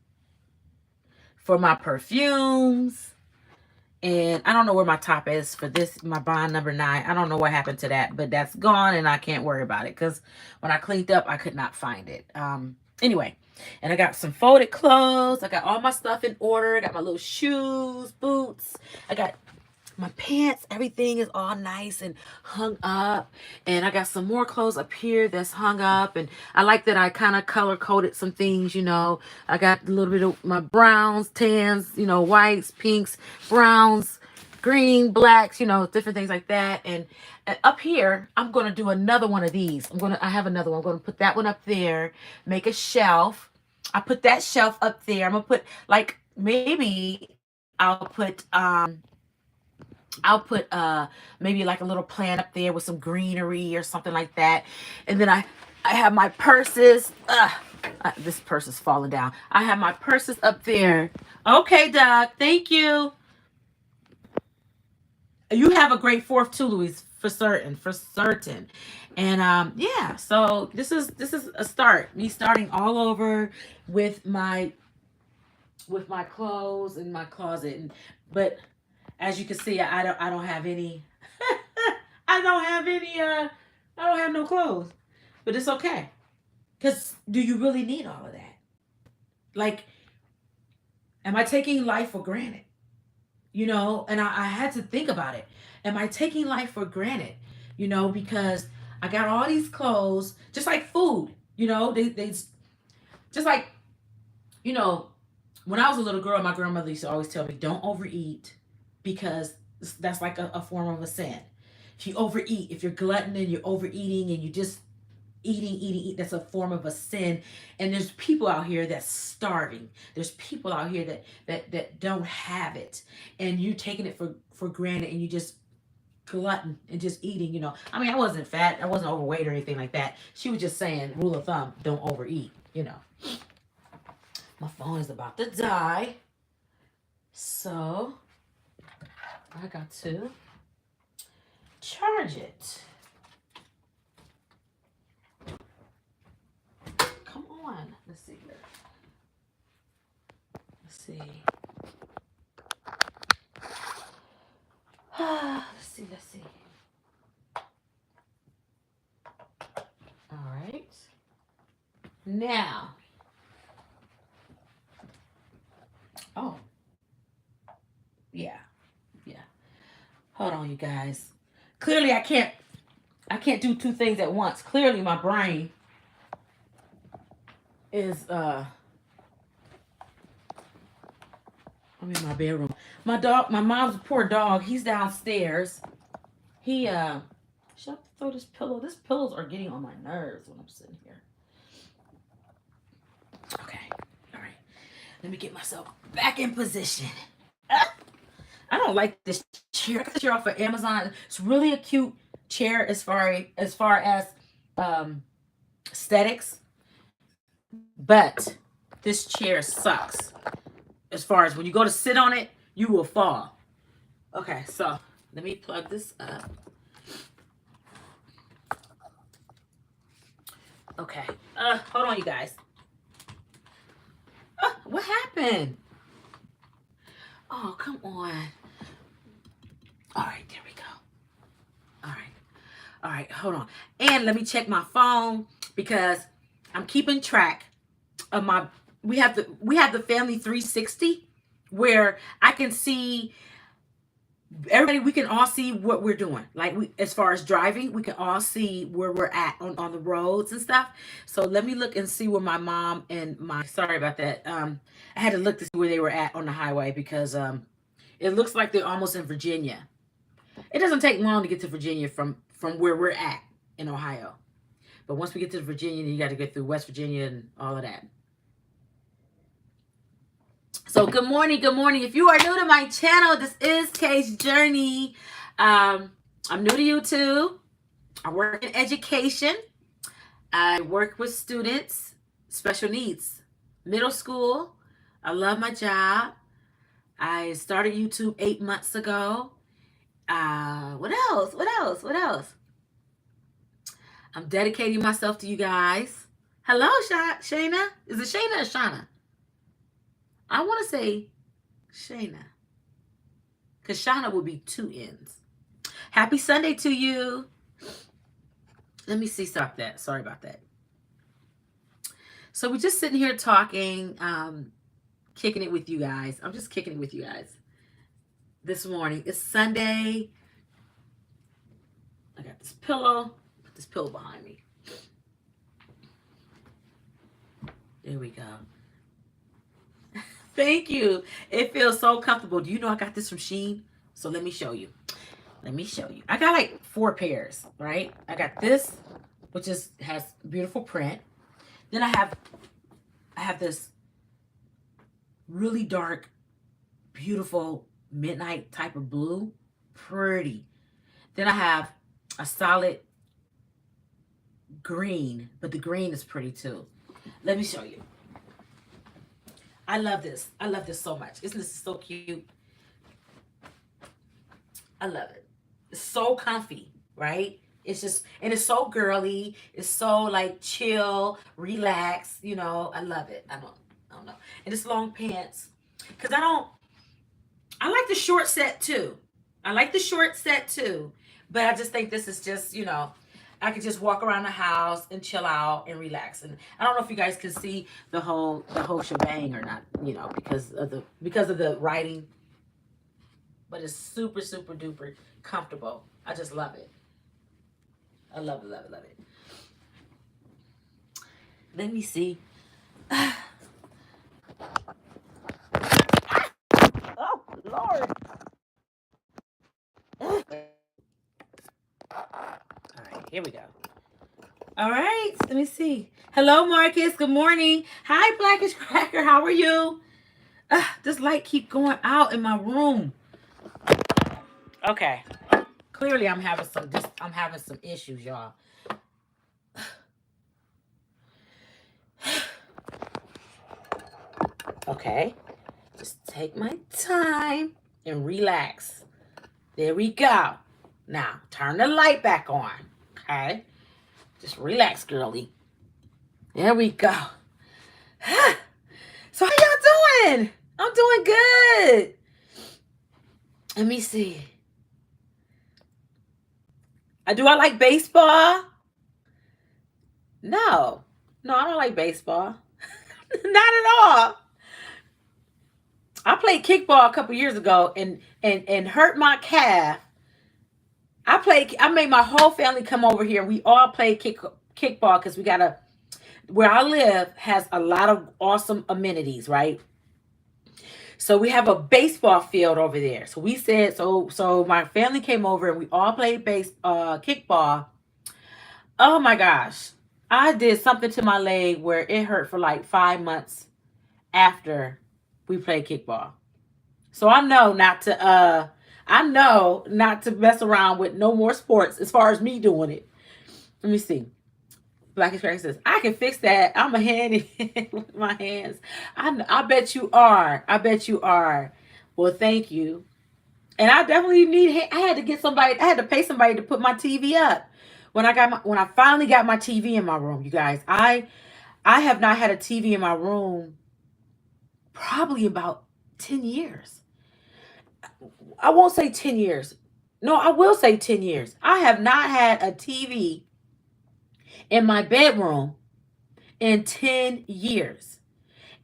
for my perfumes. And I don't know where my top is for this, my bond number 9. I don't know what happened to that, but that's gone and I can't worry about it because when I cleaned up, I could not find it. Anyway, and I got some folded clothes. I got all my stuff in order. I got my little shoes, boots. I got my pants. Everything is all nice and hung up. And I got some more clothes up here that's hung up. And I like that I kind of color coded some things, you know. I got a little bit of my browns, tans, you know, whites, pinks, browns, green, blacks, you know, different things like that. And up here, I'm going to do another one of these. I have another one. I'm going to put that one up there, make a shelf. I put that shelf up there. I'm going to put like, maybe I'll put maybe like a little plant up there with some greenery or something like that. And then I have my purses. This purse is falling down. I have my purses up there. Okay, Doc. Thank you. You have a great 4th too, Louise, for certain, for certain. And yeah, so this is a start. Me starting all over with my clothes in my closet. But as you can see, I don't have any I don't have no clothes. But it's okay. Cuz do you really need all of that? Like, am I taking life for granted? You know, and I had to think about it. Am I taking life for granted? You know, because I got all these clothes, just like food, you know, they just like, you know, when I was a little girl, my grandmother used to always tell me, don't overeat because that's like a form of a sin. If you overeat, if you're glutton and you're overeating and you just eating, that's a form of a sin. And there's people out here that's starving. There's people out here that don't have it. And you taking it for granted and you just glutton and just eating, you know. I mean, I wasn't fat. I wasn't overweight or anything like that. She was just saying, rule of thumb, don't overeat, you know. My phone is about to die. So I got to charge it. Come on. Let's see here. Let's see. Let's see. All right. Now. Oh. Yeah. Hold on, you guys. Clearly I can't do 2 things at once. Clearly my brain is I'm in my bedroom. My mom's poor dog, he's downstairs. He should I throw this pillow? These pillows are getting on my nerves when I'm sitting here. Okay. All right. Let me get myself back in position. I don't like this chair. I got this chair off of Amazon. It's really a cute chair as far as aesthetics, but this chair sucks. As far as when you go to sit on it, you will fall. Okay, so let me plug this up. Okay, hold on, you guys. What happened? Oh, come on. All right, there we go. All right, hold on. And let me check my phone because I'm keeping track of my. We have the family 360 where I can see everybody. We can all see what we're doing. Like as far as driving, we can all see where we're at on the roads and stuff. So let me look and see where my mom and my. Sorry about that. I had to look to see where they were at on the highway because it looks like they're almost in Virginia. It doesn't take long to get to Virginia from where we're at in Ohio. But once we get to Virginia, you got to get through West Virginia and all of that. So good morning, good morning. If you are new to my channel, this is Kay's Journey. I'm new to YouTube. I work in education. I work with students, special needs, middle school. I love my job. I started YouTube 8 months ago. What else? What else? What else? I'm dedicating myself to you guys. Hello, Shayna. Is it Shayna or Shauna? I want to say Shayna. Because Shauna will be two N's. Happy Sunday to you. Let me see. Stop that. Sorry about that. So we're just sitting here talking, kicking it with you guys. I'm just kicking it with you guys this morning. It's Sunday. I got this pillow. Put this pillow behind me. There we go. Thank you. It feels so comfortable. Do you know I got this from Shein? So let me show you. Let me show you. I got like 4 pairs, right? I got this, which has beautiful print. Then I have this really dark, beautiful midnight type of blue. Pretty. Then I have a solid green, but the green is pretty too. Let me show you. I love this. I love this so much. Isn't this so cute? I love it. It's so comfy, right? It's just, and it's so girly. It's so like chill, relax. You know, I love it. I don't know. And it's long pants, cause I like the short set too. But I just think this is just, I could just walk around the house and chill out and relax. And I don't know if you guys can see the whole shebang or not, because of the writing. But it's super, super duper comfortable. I just love it. I love it, love it, love it. Let me see. Oh, Lord. All right, here we go. All right, let me see. Hello, Marcus. Good morning. Hi, Blackish Cracker. How are you? This light keep going out in my room. Okay. Clearly, I'm having some issues, y'all. Okay. Just take my time and relax. There we go. Now, turn the light back on. Okay? Just relax, girlie. There we go. So how y'all doing? I'm doing good. Let me see. Do I like baseball? No, I don't like baseball. Not at all. I played kickball a couple years ago and hurt my calf. I made my whole family come over here. We all played kickball because where I live has a lot of awesome amenities, right? So we have a baseball field over there. So we said, so my family came over and we all played kickball. Oh my gosh. I did something to my leg where it hurt for like 5 months after we played kickball. So I know not to mess around with no more sports as far as me doing it. Let me see. Black Cracker says, I can fix that. I'm a hand with my hands. I bet you are. I bet you are. Well, thank you. And I definitely I had to pay somebody to put my TV up. When I finally got my TV in my room, you guys, I have not had a TV in my room probably about 10 years. I won't say 10 years. No, I will say 10 years. I have not had a TV in my bedroom in 10 years.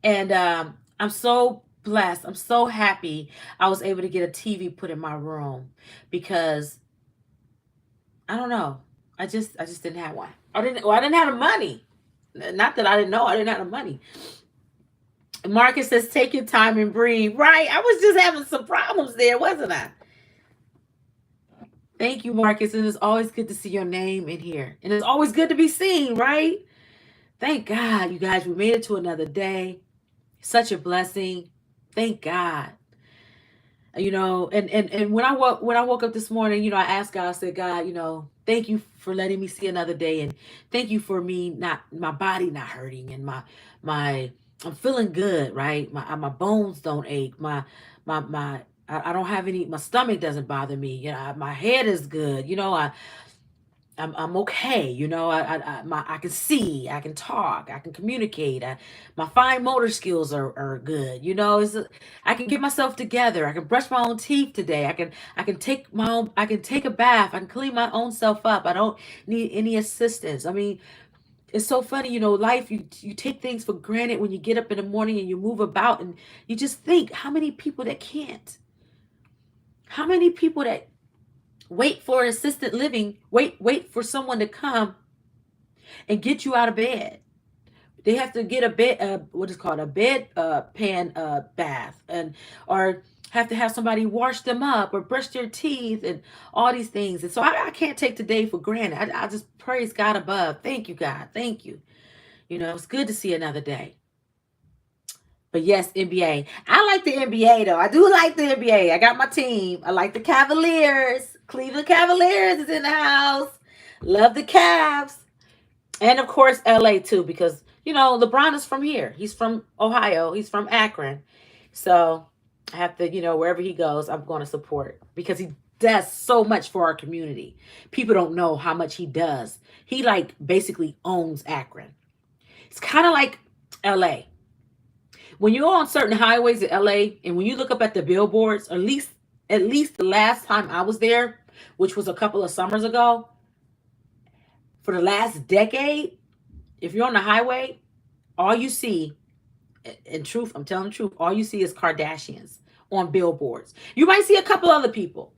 And I'm so blessed. I'm so happy I was able to get a TV put in my room because I don't know. I just didn't have one. I didn't have the money. Not that I didn't know I didn't have the money. Marcus says, take your time and breathe. Right. I was just having some problems there, wasn't I? Thank you, Marcus. And it's always good to see your name in here. And it's always good to be seen, right? Thank God, you guys, we made it to another day. Such a blessing. Thank God. And when I woke up this morning, I asked God, I said, God, thank you for letting me see another day, and thank you for me not my body not hurting, and my I'm feeling good, right? My bones don't ache. I don't have any, my stomach doesn't bother me. My head is good. I'm okay. I can see, I can talk, I can communicate. My fine motor skills are good. I can get myself together. I can brush my own teeth today. I can take a bath. I can clean my own self up. I don't need any assistance. I mean, it's so funny, life, you take things for granted when you get up in the morning and you move about, and you just think how many people that can't. How many people that wait for assisted living, wait for someone to come and get you out of bed. They have to get a bed, what is called a bed pan bath, and or have to have somebody wash them up or brush their teeth and all these things. And so I can't take today for granted. I just praise God above. Thank you, God. Thank you. It's good to see another day. But yes, NBA. I like the NBA though. I do like the NBA. I got my team. I like the Cavaliers. Cleveland Cavaliers is in the house. Love the Cavs. And of course, LA too, because LeBron is from here. He's from Ohio. He's from Akron. So I have to, wherever he goes, I'm going to support because he does so much for our community. People don't know how much he does. He like basically owns Akron. It's kind of like LA. When you're on certain highways in LA and when you look up at the billboards, at least the last time I was there, which was a couple of summers ago, for the last decade, if you're on the highway, all you see, in truth, I'm telling the truth, all you see is Kardashians on billboards. You might see a couple other people,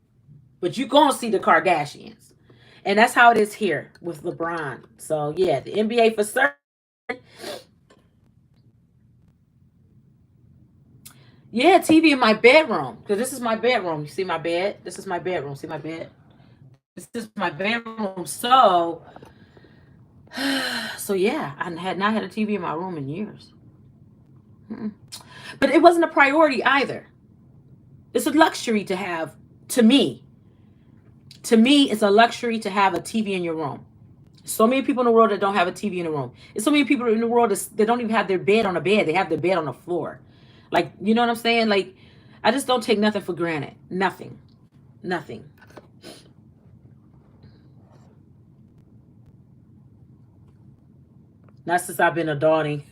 but you're going to see the Kardashians. And that's how it is here with LeBron. So, yeah, the NBA for certain. Yeah, TV in my bedroom. Because this is my bedroom. You see my bed? This is my bedroom. See my bed? This is my bedroom. So yeah, I had not had a TV in my room in years. Mm-mm. But it wasn't a priority either. It's a luxury to have, to me. To me, it's a luxury to have a TV in your room. So many people in the world that don't have a TV in the room. There's so many people in the world that don't even have their bed on a bed. They have their bed on the floor. Like, you know what I'm saying? Like, I just don't take nothing for granted. Nothing. Nothing. Not since I've been adulting.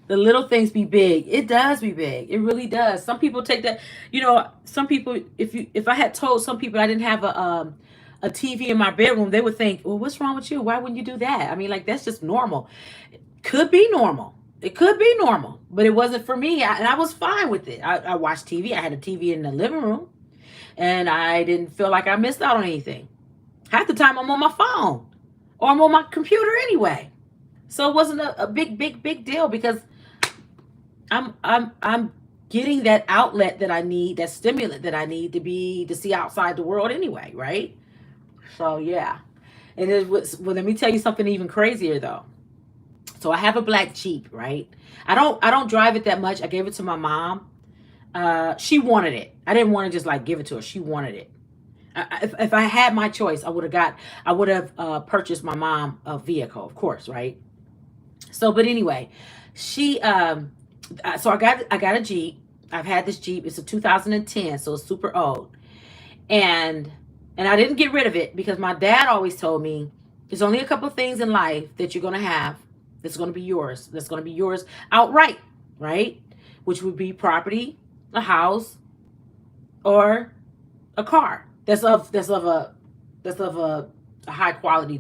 The little things be big. It does be big. It really does. Some people take that. Some people. If I had told some people I didn't have a TV in my bedroom, they would think, "Well, what's wrong with you? Why wouldn't you do that?" I mean, like that's just normal. Could be normal. It could be normal, but it wasn't for me, and I was fine with it. I watched TV. I had a TV in the living room, and I didn't feel like I missed out on anything. Half the time, I'm on my phone or I'm on my computer anyway. So it wasn't a big deal because I'm getting that outlet that I need, that stimulant that I need to see outside the world anyway, right? So yeah. And it was, well, let me tell you something even crazier though. So I have a black Jeep, right? I don't drive it that much. I gave it to my mom. She wanted it. I didn't want to just like give it to her. She wanted it. If I had my choice, I would have purchased my mom a vehicle, of course, right? So, but anyway, she so I got a Jeep. I've had this Jeep. It's a 2010, so it's super old. And I didn't get rid of it because my dad always told me there's only a couple of things in life that you're gonna have that's gonna be yours. That's gonna be yours outright, right? Which would be property, a house, or a car. That's of a high quality,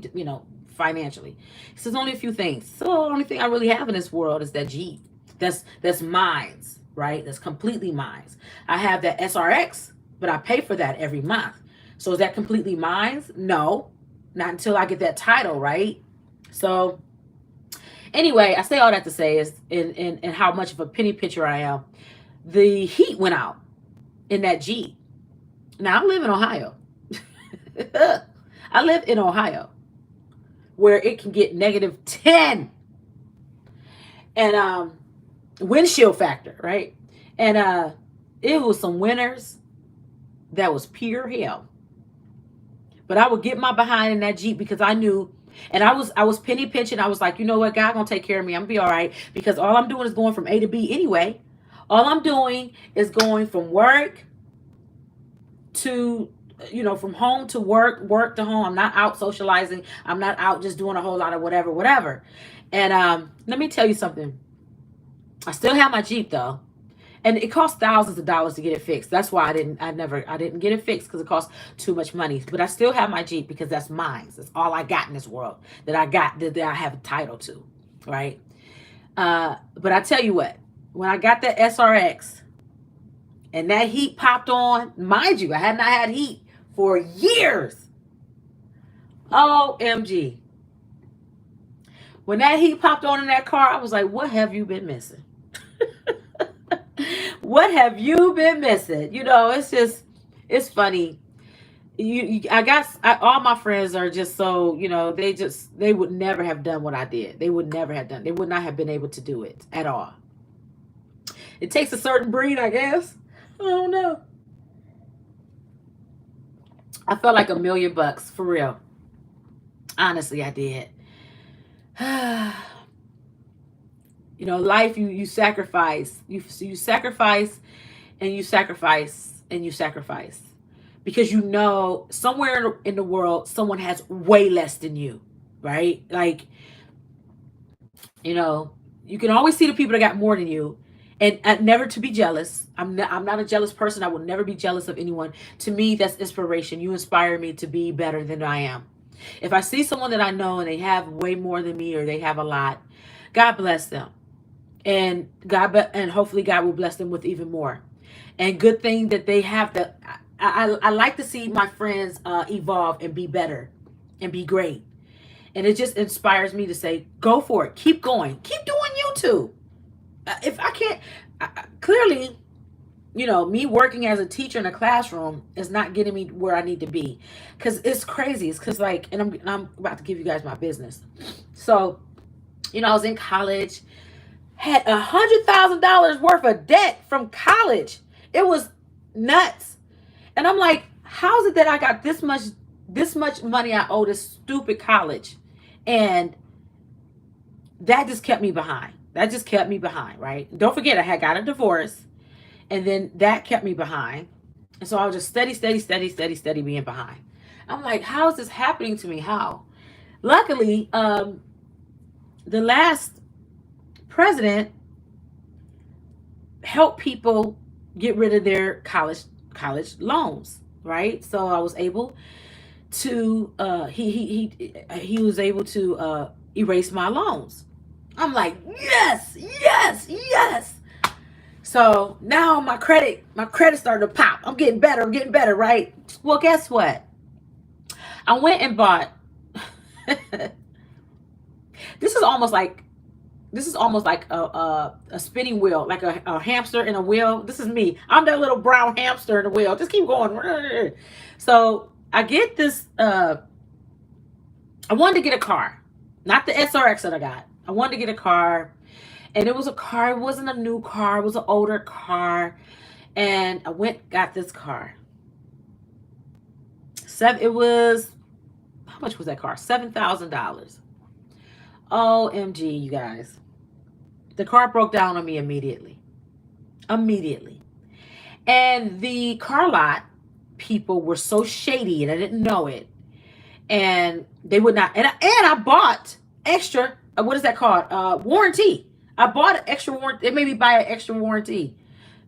financially. So there's only a few things. So the only thing I really have in this world is that Jeep. That's mine's, right? That's completely mine's. I have that SRX, but I pay for that every month. So is that completely mine's? No, not until I get that title, right? So anyway, I say all that to say is in how much of a penny pincher I am. The heat went out in that Jeep. Now I live in Ohio. I live in Ohio where it can get -10. And windshield factor, right? And it was some winters that was pure hell. But I would get my behind in that Jeep because I knew, and I was penny pinching. I was like, you know what, God gonna take care of me. I'm gonna be all right because all I'm doing is going from A to B anyway. All I'm doing is going from work to, from home to work, work to home. I'm not out socializing. I'm not out just doing a whole lot of whatever, whatever. And let me tell you something. I still have my Jeep though. And it cost thousands of dollars to get it fixed. That's why I didn't get it fixed because it cost too much money. But I still have my Jeep because that's mine. That's all I got in this world that I have a title to, right? But I tell you what, when I got that SRX and that heat popped on, mind you, I had not had heat for years. OMG. When that heat popped on in that car, I was like, what have you been missing? What have you been missing? It's funny. All my friends are just so, they would never have done what I did. They would never have done. They would not have been able to do it at all. It takes a certain breed, I guess. I don't know. I felt like $1,000,000 for real. Honestly, I did. Life, you sacrifice. You sacrifice and you sacrifice and you sacrifice because somewhere in the world someone has way less than you, right? Like, you can always see the people that got more than you, and never to be jealous. I'm not a jealous person. I will never be jealous of anyone. To me, that's inspiration. You inspire me to be better than I am. If I see someone that I know and they have way more than me or they have a lot, God bless them. And hopefully God will bless them with even more. And good thing that they have I like to see my friends evolve and be better and be great. And it just inspires me to say, go for it. Keep going. Keep doing YouTube. If I can't, clearly, me working as a teacher in a classroom is not getting me where I need to be. Because it's crazy. It's because and I'm about to give you guys my business. So, I was in college, had $100,000 worth of debt from college. It was nuts. And I'm like, how is it that I got this much money I owe this stupid college? And that just kept me behind. Right? Don't forget, I had got a divorce. And then that kept me behind. And so I was just steady being behind. I'm like, how is this happening to me? How? Luckily, the last president helped people get rid of their college loans, right? So I was able to he was able to erase my loans. I'm like, yes. So now my credit started to pop. I'm getting better, right? Well, guess what? I went and bought this is almost like a spinning wheel, like a hamster in a wheel. This is me. I'm that little brown hamster in a wheel. Just keep going. So I get this. I wanted to get a car, not the SRX that I got. I wanted to get a car, and it was a car. It wasn't a new car. It was an older car, and I got this car. It was, how much was that car? $7,000. OMG, you guys. The car broke down on me immediately. And the car lot people were so shady, and I didn't know it. And they would not. And I bought extra. What is that called? Warranty. I bought an extra warranty. They made me buy an extra warranty.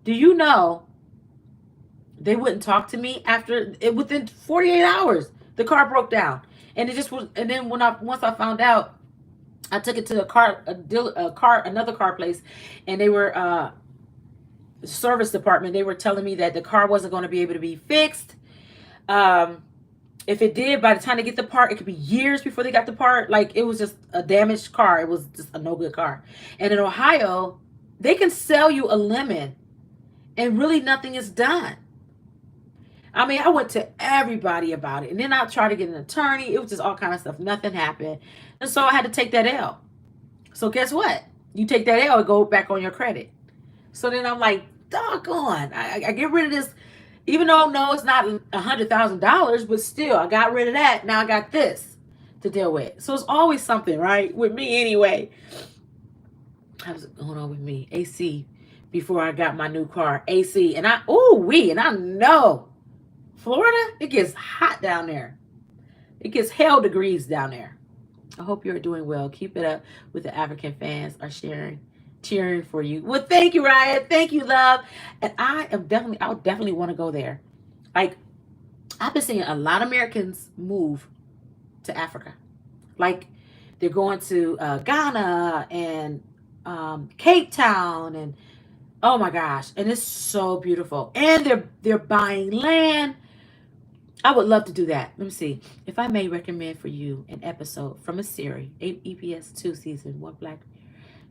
Do you know? They wouldn't talk to me within 48 hours. The car broke down, and it just was. And then once I found out, I took it to another car place, and they were service department. They were telling me that the car wasn't going to be able to be fixed. If it did, by the time they get the part, it could be years before they got the part. Like, it was just a damaged car. It was just a no good car. And in Ohio, they can sell you a lemon, and really nothing is done. I mean, I went to everybody about it, and then I tried to get an attorney. It was just all kind of stuff. Nothing happened. And so I had to take that L. So guess what? You take that L, it go back on your credit. So then I'm like, doggone, I get rid of this, even though no, it's not $100,000, but still, I got rid of that. Now I got this to deal with. So it's always something, right? With me anyway. How's it going on with me? AC before I got my new car. AC. And and I know Florida, it gets hot down there. It gets hell degrees down there. I hope you're doing well. Keep it up with the African fans are cheering for you. Well, thank you, Ryan. Thank you, love. And I would definitely want to go there. Like, I've been seeing a lot of Americans move to Africa. Like, they're going to Ghana and Cape Town, and oh my gosh, and it's so beautiful. And they're buying land. I would love to do that. Let me see. If I may recommend for you an episode from a series, EPS 2 season 1 Black,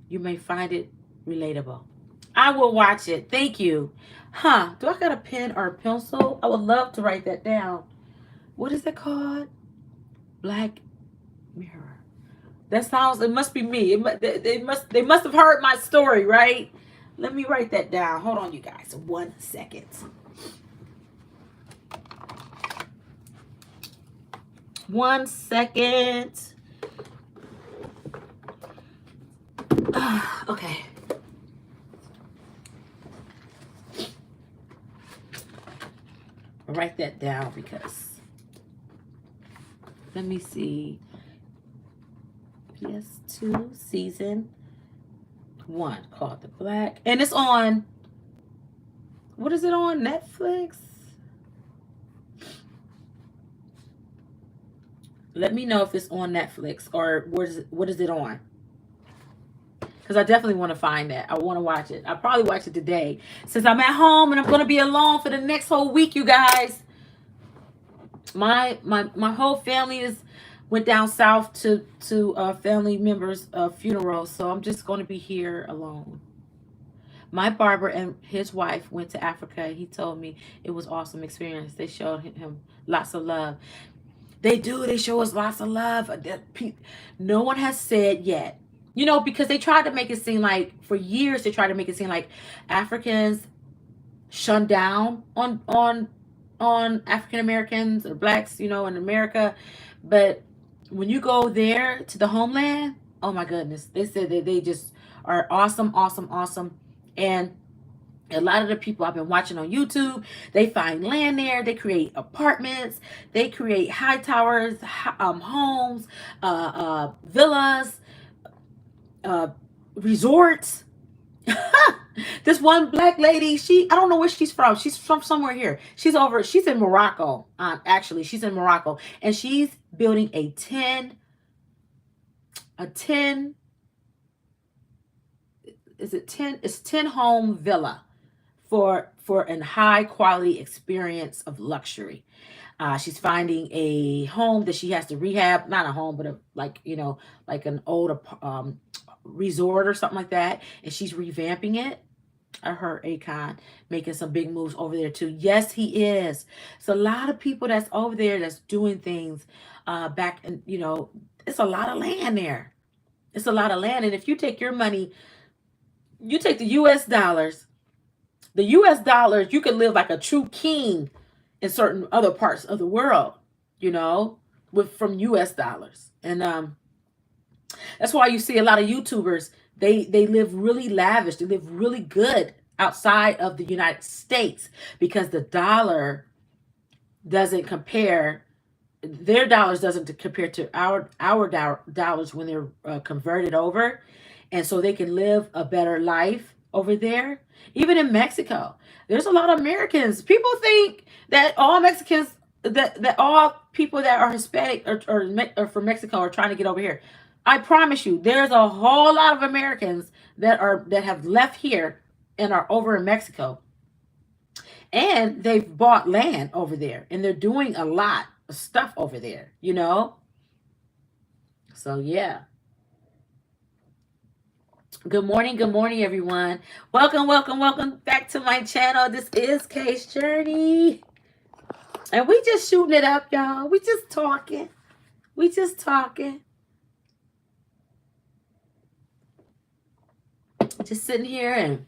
you may find it relatable. I will watch it. Thank you. Huh. Do I got a pen or a pencil? I would love to write that down. What is it called? Black Mirror. That sounds, it must be me. They must have heard my story, right? Let me write that down. Hold on, you guys. 1 second. One second. Okay. I'll write that down because let me see. PS2 season 1 called The Black. And it's on, what is it on? Netflix? Let me know if it's on Netflix or what is it on? Because I definitely want to find that. I want to watch it. I'll probably watch it today since I'm at home and I'm going to be alone for the next whole week, you guys. My whole family went down south to family members' funeral, so I'm just going to be here alone. My barber and his wife went to Africa. He told me it was awesome experience. They showed him lots of love. They do. They show us lots of love. No one has said yet. You know, because they tried to make it seem like, for years, they tried to make it seem like Africans shun down on African Americans or blacks, you know, in America. But when you go there to the homeland, oh my goodness, they said that they just are awesome, awesome, awesome. And a lot of the people I've been watching on YouTube, they find land there. They create apartments. They create high towers, homes, villas, resorts. This one black lady, I don't know where she's from. She's from somewhere here. She's in Morocco. Actually, she's in Morocco. And she's building a 10 it's 10 home villa for a high quality experience of luxury. She's finding a home that she has to rehab, not a home, but like an old resort or something like that, and she's revamping it. I heard Akon making some big moves over there too. Yes, he is. So a lot of people that's over there that's doing things back, and it's a lot of land there. It's a lot of land, and if you take your money, you take the U.S. dollars. The U.S. dollars, you can live like a true king in certain other parts of the world, from U.S. dollars. And that's why you see a lot of YouTubers, they live really lavish. They live really good outside of the United States because the dollar doesn't compare. Their dollars doesn't compare to our dollars when they're converted over. And so they can live a better life over there. Even in Mexico, there's a lot of Americans. People think that all Mexicans, that all people that are Hispanic or from Mexico are trying to get over here. I promise you, there's a whole lot of Americans that have left here and are over in Mexico. And they've bought land over there, and they're doing a lot of stuff over there, So yeah. Good morning, everyone. Welcome back to my channel. This is Kay's Journey. And we just shooting it up, y'all. We just talking. just sitting here and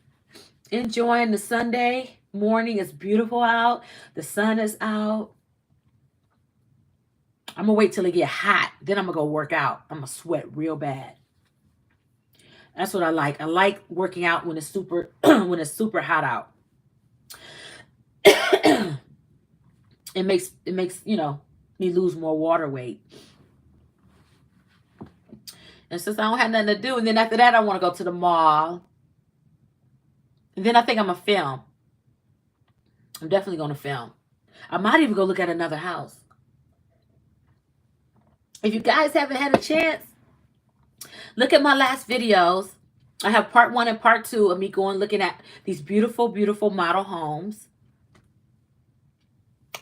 enjoying the Sunday morning. It's beautiful out. The sun is out. I'm gonna wait till it get hot. Then I'm gonna go work out. I'm gonna sweat real bad. That's what I like. I like working out when it's super when it's super hot out. It makes me lose more water weight. And since I don't have nothing to do, and then after that I want to go to the mall. And then I think I'm gonna film. I'm definitely gonna film. I might even go look at another house. If you guys haven't had a chance, look at my last videos. I have part 1 and part 2 of me going looking at these beautiful, beautiful model homes.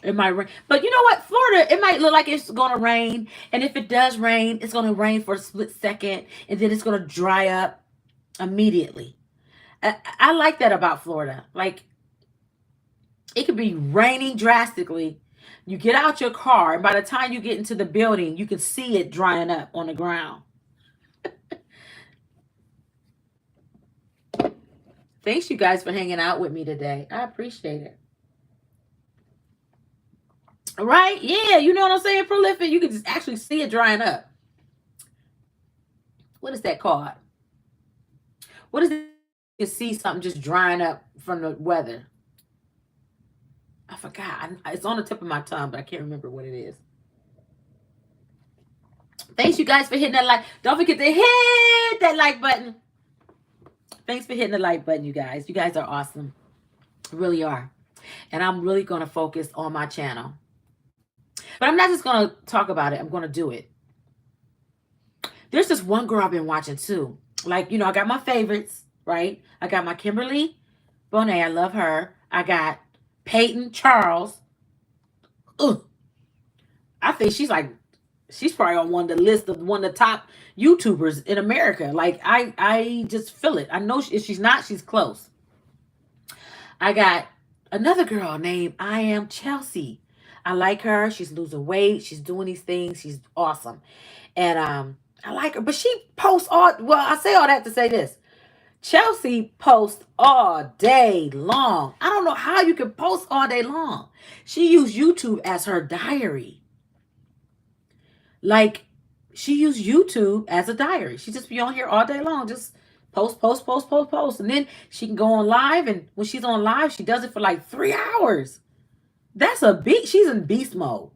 It might rain. But you know what? Florida, it might look like it's going to rain. And if it does rain, it's going to rain for a split second. And then it's going to dry up immediately. I like that about Florida. Like, it could be raining drastically. You get out your car, and by the time you get into the building, you can see it drying up on the ground. Thanks, you guys, for hanging out with me today. I appreciate it. Right? Yeah, you know what I'm saying? Prolific. You can just actually see it drying up. What is that called? What is it? You can see something just drying up from the weather. I forgot. It's on the tip of my tongue, but I can't remember what it is. Thanks, you guys, for hitting that like. Don't forget to hit that like button. Thanks for hitting the like button, you guys. You guys are awesome. Really are. And I'm really going to focus on my channel. But I'm not just going to talk about it. I'm going to do it. There's this one girl I've been watching too. Like, I got my favorites, right? I got my Kimberly Bonet. I love her. I got Peyton Charles. Ugh. I think she's probably on one of the list of one of the top YouTubers in America. Like, I just feel it. I know if she's not, she's close. I got another girl named I Am Chelsea. I like her. She's losing weight. She's doing these things. She's awesome. And I like her. But she posts I say all that to say this. Chelsea posts all day long. I don't know how you can post all day long. She used YouTube as her diary. Like, she used YouTube as a diary. She just be on here all day long. Just post. And then she can go on live. And when she's on live, she does it for like 3 hours. That's a beat. She's in beast mode.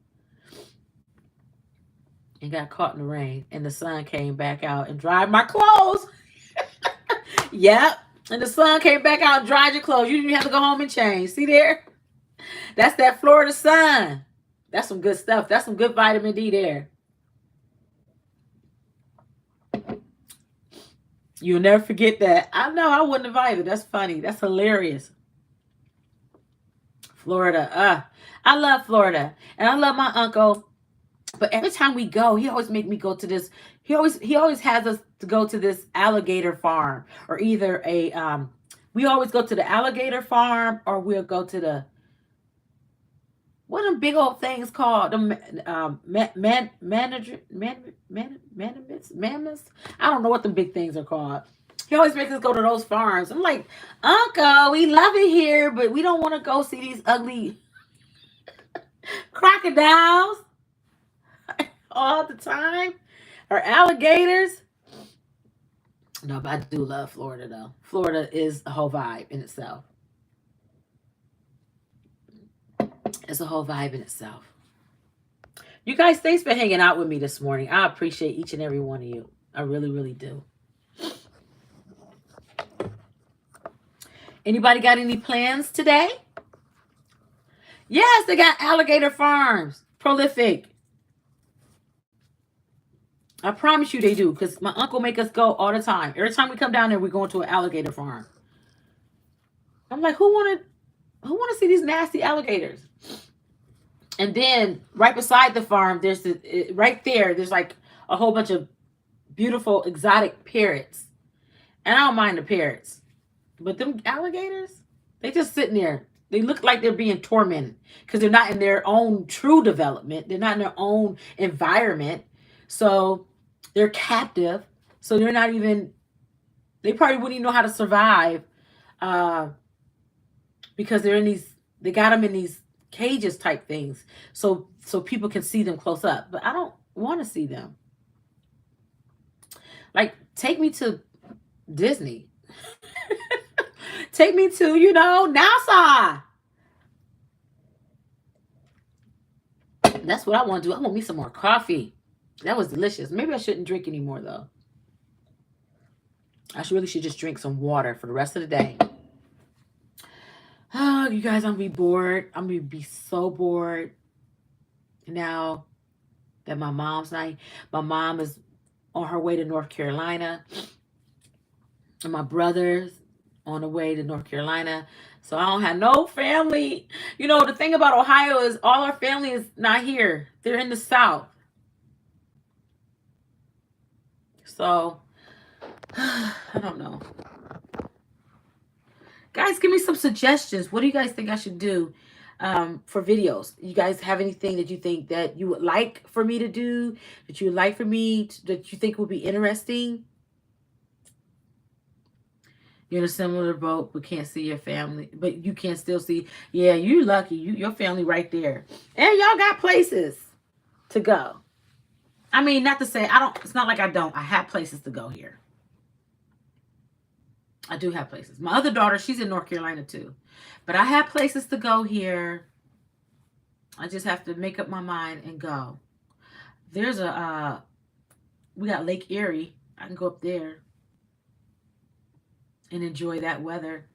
And got caught in the rain. And the sun came back out and dried my clothes. Yep. And the sun came back out and dried your clothes. You didn't even have to go home and change. See there? That's that Florida sun. That's some good stuff. That's some good vitamin D there. You'll never forget that. I know. I wouldn't have either. That's funny. That's hilarious. Florida. I love Florida. And I love my uncle. But every time we go, he always make me go to this. He always has us to go to this alligator farm, or either we always go to the alligator farm, or we'll go to the, what are them big old things called? The mammoths. I don't know what the big things are called. He always makes us go to those farms. I'm like, Uncle, we love it here, but we don't want to go see these ugly crocodiles all the time, or alligators. No, but I do love Florida, though. Florida is a whole vibe in itself. It's a whole vibe in itself. You guys, thanks for hanging out with me this morning. I appreciate each and every one of you. I really, really do. Anybody got any plans today? Yes, they got alligator farms. Prolific. I promise you they do, because my uncle make us go all the time. Every time we come down there, we're going to an alligator farm. I'm like, who want to see these nasty alligators? And then right beside the farm, there's there's like a whole bunch of beautiful exotic parrots. And I don't mind the parrots. But them alligators, they just sitting there. They look like they're being tormented because they're not in their own true development. They're not in their own environment. So they're captive. So they're not even They probably wouldn't even know how to survive because they got them in these cages type things, so people can see them close up. But I don't want to see them. Like, take me to Disney. Take me to, NASA. That's what I want to do. I want me some more coffee. That was delicious. Maybe I shouldn't drink anymore, though. I really should just drink some water for the rest of the day. Oh, you guys, I'm going to be bored. I'm going to be so bored now that my mom's not. My mom is on her way to North Carolina. And my brother's on the way to North Carolina. So I don't have no family. The thing about Ohio is all our family is not here. They're in the South. So, I don't know. Guys, give me some suggestions. What do you guys think I should do for videos? You guys have anything that you think that you would like for me to do, that you would like for me, that you think would be interesting? You're in a similar boat, but can't see your family. But you can still see. Yeah, you're lucky. Your family right there. And y'all got places to go. I mean, not to say I don't. It's not like I don't. I have places to go here. I do have places. My other daughter, she's in North Carolina too. But I have places to go here. I just have to make up my mind and go. There's we got Lake Erie. I can go up there and enjoy that weather.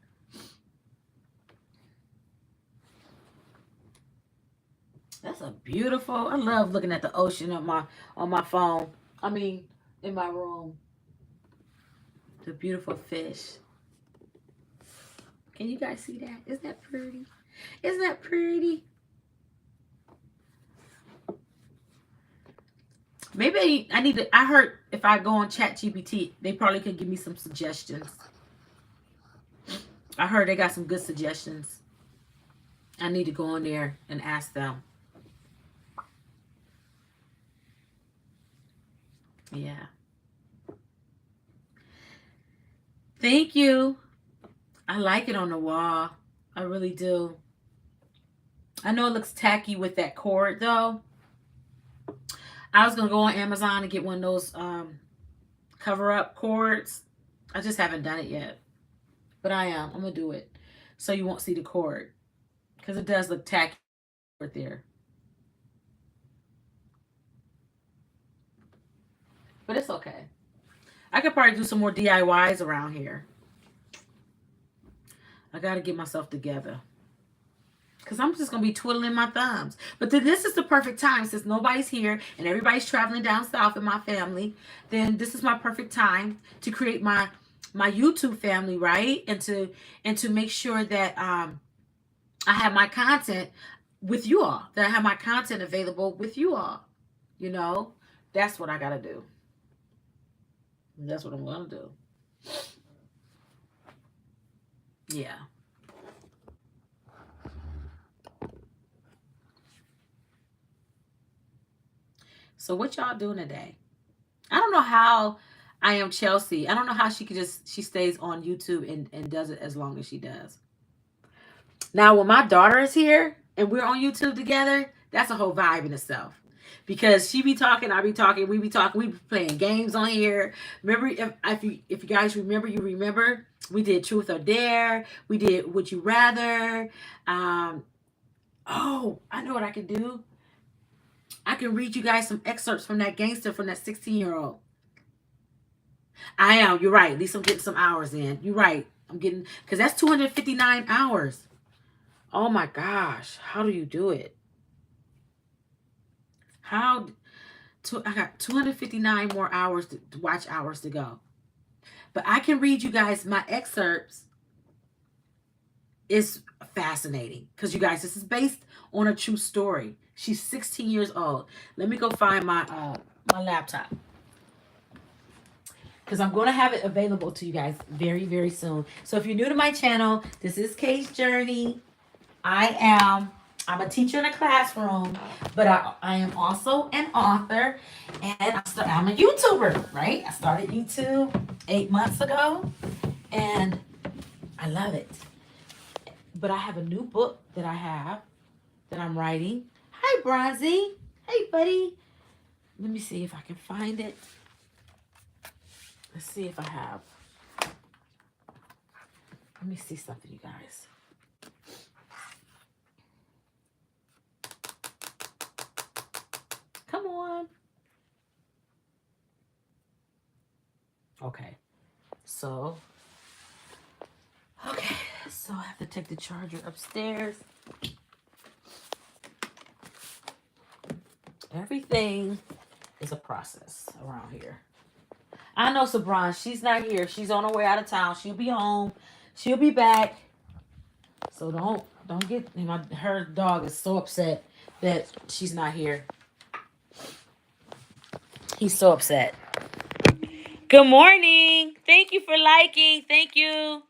That's a beautiful. I love looking at the ocean on my phone. I mean, in my room. The beautiful fish. Can you guys see that? Isn't that pretty? Isn't that pretty? Maybe I need to. I heard if I go on ChatGPT, they probably could give me some suggestions. I heard they got some good suggestions. I need to go on there and ask them. Yeah. Thank you. I like it on the wall. I really do. I know it looks tacky with that cord though. I was gonna go on Amazon and get one of those cover up cords. I just haven't done it yet. But I am. I'm gonna do it. So you won't see the cord. Because it does look tacky right there. But it's okay. I could probably do some more DIYs around here. I gotta get myself together. Because I'm just going to be twiddling my thumbs. But then this is the perfect time since nobody's here and everybody's traveling down south in my family. Then this is my perfect time to create my YouTube family, right? And to make sure that I have my content with you all. That I have my content available with you all. That's what I got to do. That's what I'm going to do. Yeah. So what y'all doing today? I don't know how I am Chelsea. I don't know how she stays on YouTube and does it as long as she does. Now, when my daughter is here and we're on YouTube together, that's a whole vibe in itself. Because she be talking, I be talking, we be talking, we be playing games on here. Remember, if you guys remember, we did Truth or Dare. We did Would You Rather. Oh, I know what I can do. I can read you guys some excerpts from that gangster, from that 16-year-old. I am. You're right. At least I'm getting some hours in. You're right. I'm getting, because that's 259 hours. Oh my gosh. How do you do it? I got 259 more hours to watch hours to go. But I can read you guys my excerpts. It's fascinating because you guys, this is based on a true story. She's 16 years old. Let me go find my laptop because I'm going to have it available to you guys very, very soon. So if you're new to my channel, this is Kay's Journey. I am I'm a teacher in a classroom, but I am also an author, and I'm a YouTuber, right? I started YouTube 8 months ago, and I love it. But I have a new book that I'm writing. Hi, Bronzy. Hey, buddy. Let me see if I can find it. Let's see if I have. Let me see something, you guys. Come on. Okay. So I have to take the charger upstairs. Everything is a process around here. I know Sabron, she's not here. She's on her way out of town. She'll be home. She'll be back. So don't get her dog is so upset that she's not here. He's so upset. Good morning. Thank you for liking. Thank you.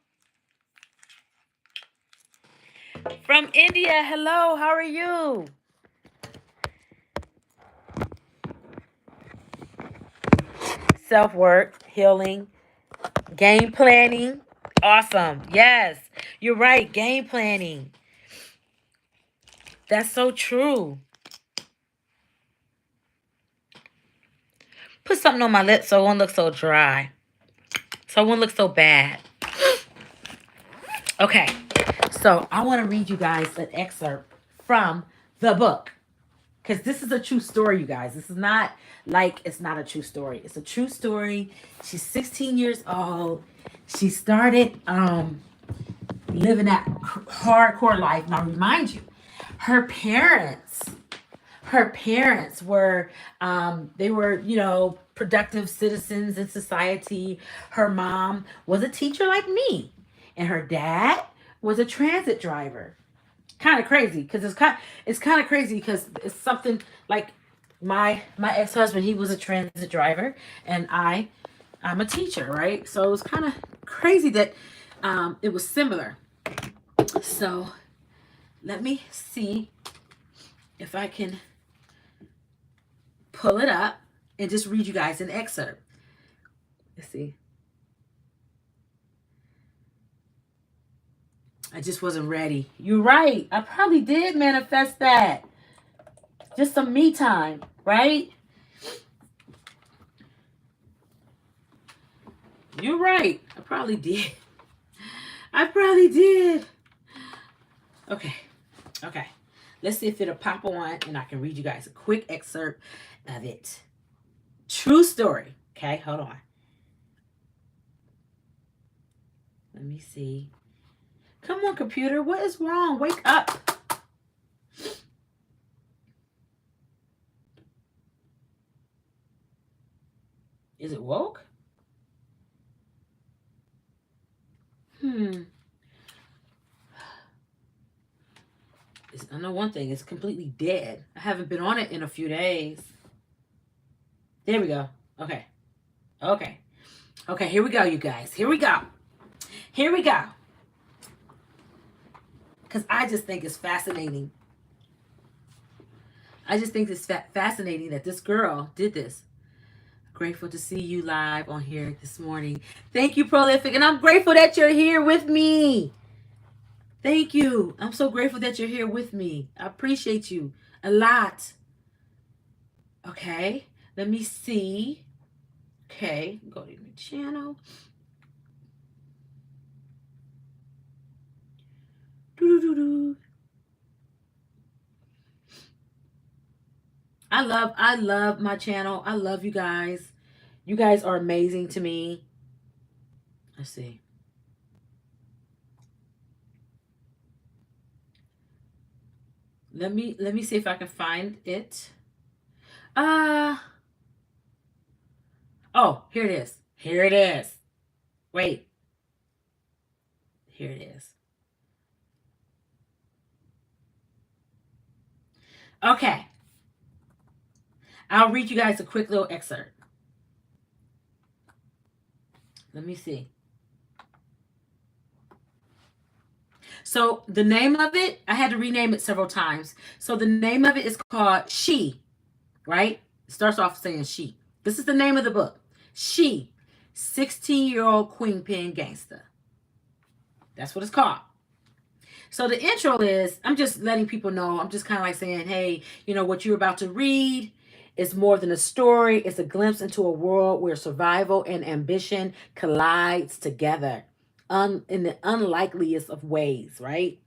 From India. Hello. How are you? Self-work, healing, game planning. Awesome. Yes. You're right. Game planning. That's so true. Put something on my lips so it won't look so dry. So it won't look so bad. Okay. So I want to read you guys an excerpt from the book. Because this is a true story, you guys. This is not like it's not a true story. It's a true story. She's 16 years old. She started living that hardcore life. Now, remind you, her parents were they were, productive citizens in society. Her mom was a teacher like me, and her dad was a transit driver. Kind of crazy because it's kind of crazy because it's something like my ex-husband, he was a transit driver, and I'm a teacher, right? So it was kind of crazy that it was similar. So let me see if I can pull it up and just read you guys an excerpt. Let's see. I just wasn't ready. You're right. I probably did manifest that. Just some me time, right? You're right. I probably did. I probably did. Okay. Let's see if it'll pop on and I can read you guys a quick excerpt of it. True story. Okay, hold on. Let me see. Come on, computer. What is wrong? Wake up. Is it woke? I know one thing. It's completely dead. I haven't been on it in a few days. There we go. Okay. Here we go, you guys. Here we go. Because I just think it's fascinating. I just think it's fascinating that this girl did this. Grateful to see you live on here this morning. Thank you, Prolific. And I'm grateful that you're here with me. Thank you. I'm so grateful that you're here with me. I appreciate you a lot. Okay. Let me see. Okay. Go to my channel. I love my channel. I love you guys. You guys are amazing to me. Let's see. Let me see if I can find it. Oh, here it is. Wait. Here it is. Okay. I'll read you guys a quick little excerpt. Let me see. So the name of it, I had to rename it several times. So the name of it is called She, right? It starts off saying She. This is the name of the book. She, 16-year-old Queen Pen Gangster. That's what it's called. So the intro is, I'm just letting people know, I'm just kind of like saying, hey, you know, what you're about to read is more than a story. It's a glimpse into a world where survival and ambition collides together in the unlikeliest of ways, right?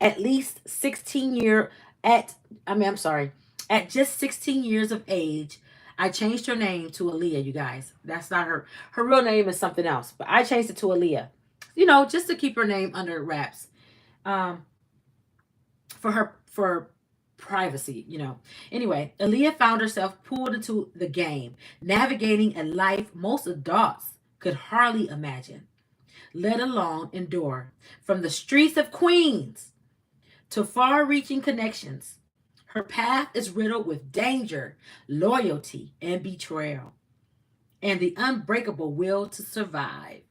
At least 16 year at I'm sorry, at just 16 years of age, I changed her name to Aaliyah, you guys. That's not her real name is something else, but I changed it to Aaliyah. You know, just to keep her name under wraps. Um for privacy, you know. Anyway, Aaliyah found herself pulled into the game, navigating a life most adults could hardly imagine, let alone endure. From the streets of Queens to far reaching connections, her path is riddled with danger, loyalty, and betrayal, and the unbreakable will to survive.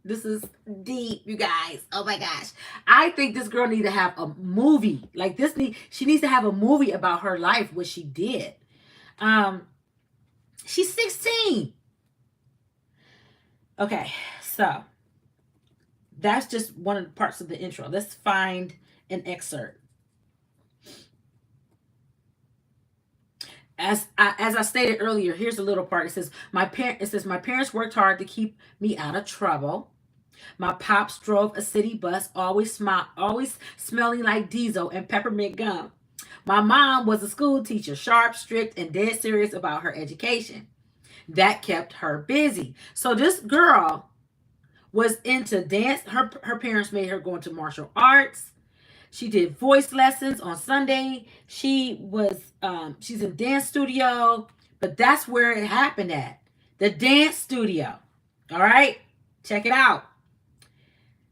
This is deep, you guys. Oh my gosh. I think this girl needs to have a movie. Like she needs to have a movie about her life, what she did. Um, she's 16. Okay, so that's just one of the parts of the intro. Let's find an excerpt. As I stated earlier, here's a little part. It says my parents worked hard to keep me out of trouble. My pops drove a city bus, always smelling like diesel and peppermint gum. My mom was a school teacher, sharp, strict, and dead serious about her education. That kept her busy. So this girl was into dance. Her parents made her go into martial arts. She did voice lessons on Sunday. She's in dance studio, but that's where it happened at. The dance studio. All right? Check it out.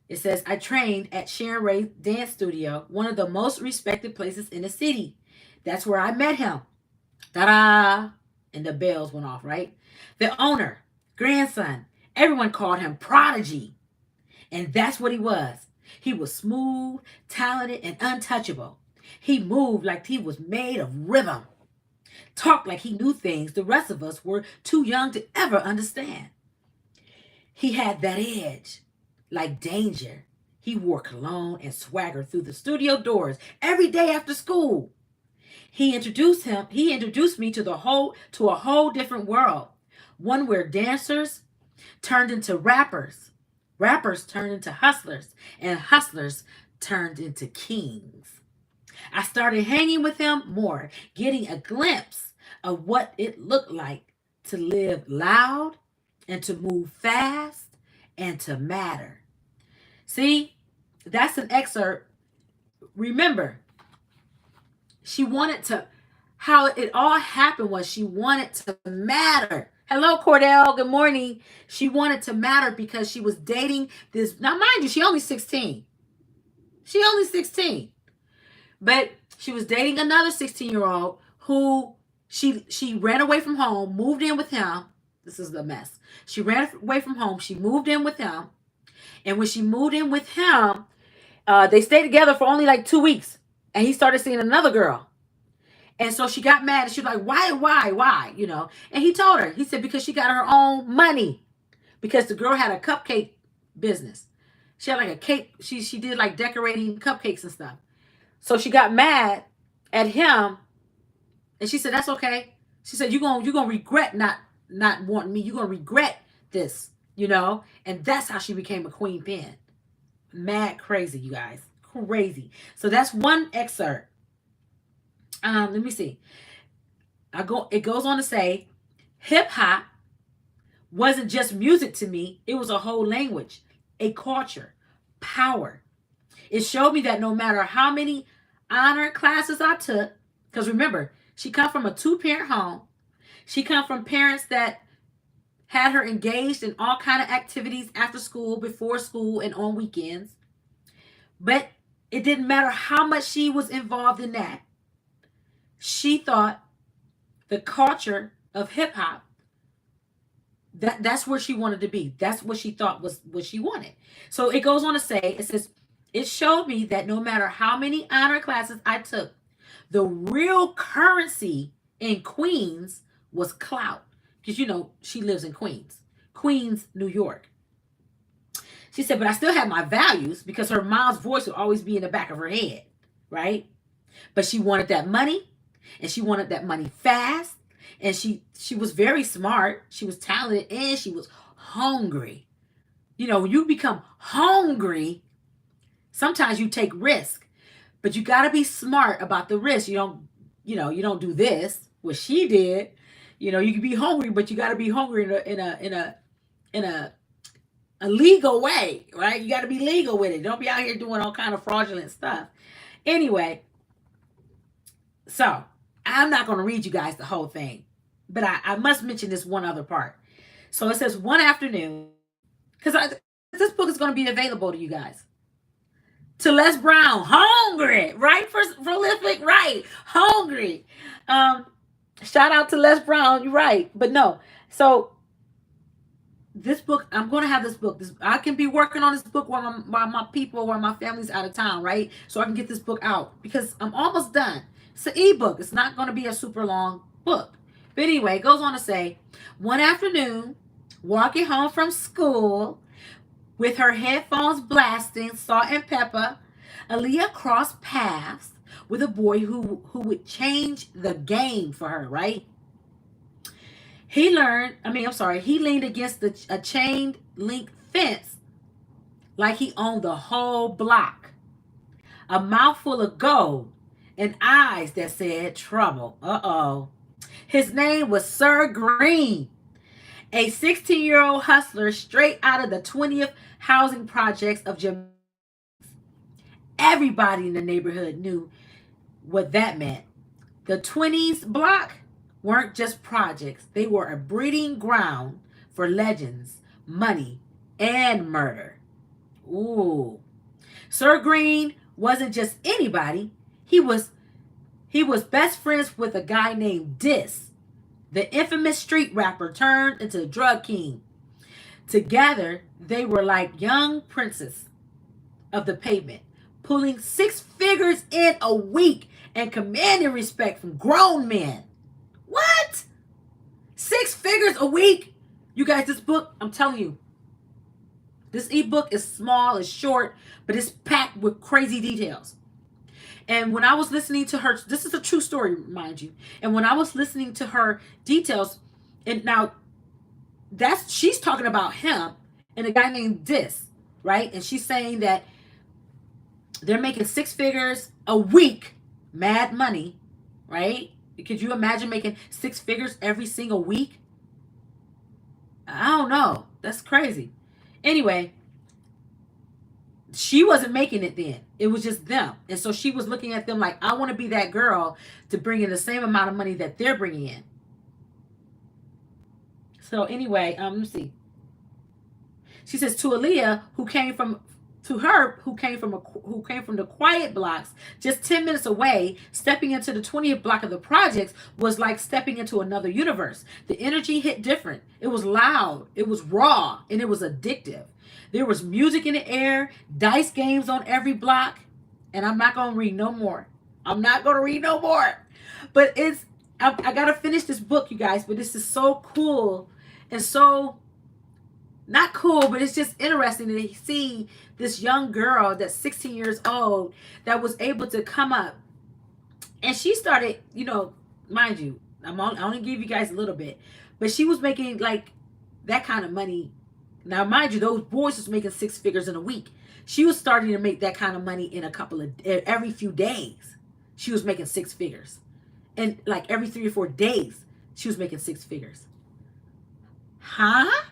It says, I trained at Sharon Ray's Dance Studio, one of the most respected places in the city. That's where I met him. Ta-da! And the bells went off, right? The owner, grandson, everyone called him Prodigy. And that's what he was. He was smooth, talented, and untouchable. He moved like he was made of rhythm. Talked like he knew things the rest of us were too young to ever understand. He had that edge, like danger. He wore cologne and swagger through the studio doors every day after school. He introduced me to a whole different world. One where dancers turned into rappers, rappers turned into hustlers, and hustlers turned into kings. I started hanging with him more, getting a glimpse of what it looked like to live loud and to move fast and to matter. See, that's an excerpt. Remember, she wanted to, how it all happened was she wanted to matter. Hello, Cordell. Good morning. She wanted to matter because she was dating this. Now, mind you, she only 16. She only 16. But she was dating another 16-year-old who she ran away from home, moved in with him. This is the mess. She ran away from home. She moved in with him. And when she moved in with him, they stayed together for only like 2 weeks. And he started seeing another girl. And so she got mad. And she was like, why? You know. And he told her. He said, because she got her own money. Because the girl had a cupcake business. She had like a cake. She did like decorating cupcakes and stuff. So she got mad at him. And she said, that's okay. She said, you're gonna regret not wanting me. You're gonna regret this, you know? And that's how she became a queen pen. Mad crazy, you guys. Crazy. So that's one excerpt. Let me see. It goes on to say, hip hop wasn't just music to me, it was a whole language, a culture, power. It showed me that no matter how many honor classes I took, because remember, she come from a 2-parent home. She come from parents that had her engaged in all kind of activities after school, before school, and on weekends. But it didn't matter how much she was involved in that. She thought the culture of hip hop, that's where she wanted to be. That's what she thought was what she wanted. So it goes on to say, it says, it showed me that no matter how many honor classes I took, the real currency in Queens was clout. Because, she lives in Queens, New York. She said, but I still had my values because her mom's voice would always be in the back of her head, right? But she wanted that money, and she wanted that money fast. And she was very smart. She was talented, and she was hungry. When you become hungry, sometimes you take risk, but you got to be smart about the risk. You don't do this, what she did. You can be hungry, but you got to be hungry in a legal way, right? You got to be legal with it. Don't be out here doing all kind of fraudulent stuff. Anyway, so I'm not going to read you guys the whole thing, but I must mention this one other part. So it says one afternoon, because this book is going to be available to you guys. To Les Brown, hungry, right? For prolific, right? Hungry. Shout out to Les Brown, you're right. But no, so this book, I'm going to have this book. I can be working on this book while my family's out of town, right? So I can get this book out because I'm almost done. It's an ebook. It's not going to be a super long book. But anyway, it goes on to say, one afternoon, walking home from school with her headphones blasting Salt and Pepper, Aaliyah crossed paths with a boy who would change the game for her, right? He leaned against a chain link fence like he owned the whole block. A mouthful of gold and eyes that said trouble. Uh-oh. His name was Sir Green, a 16-year-old hustler straight out of the 20th housing projects of Jamaica. Everybody in the neighborhood knew what that meant. The 20s block weren't just projects. They were a breeding ground for legends, money, and murder. Ooh. Sir Green wasn't just anybody. He was best friends with a guy named Dis, the infamous street rapper turned into a drug king. Together, they were like young princes of the pavement, pulling 6 figures in a week and commanding respect from grown men. What? 6 figures a week? You guys, this book, I'm telling you, this ebook is small, it's short, but it's packed with crazy details. And when I was listening to her, this is a true story, mind you. And when I was listening to her details, and now she's talking about him and a guy named Dis, right? And she's saying that they're making 6 figures a week, mad money, right? Could you imagine making 6 figures every single week? I don't know. That's crazy. Anyway, she wasn't making it then. It was just them. And so she was looking at them like, I want to be that girl to bring in the same amount of money that they're bringing in. So anyway, let me see. She says to Aaliyah, who came from the quiet blocks just 10 minutes away, stepping into the 20th block of the projects was like stepping into another universe. The energy hit different. It was loud, it was raw, and it was addictive. There was music in the air, dice games on every block, and I'm not going to read no more. But I got to finish this book, you guys, but this is so cool and so not cool, but it's just interesting to see this young girl that's 16 years old that was able to come up. And she started, mind you, I only give you guys a little bit, but she was making like that kind of money. Now, mind you, those boys was making 6 figures in a week. She was starting to make that kind of money in every few days. She was making 6 figures. And like every 3 or 4 days, she was making 6 figures. Huh?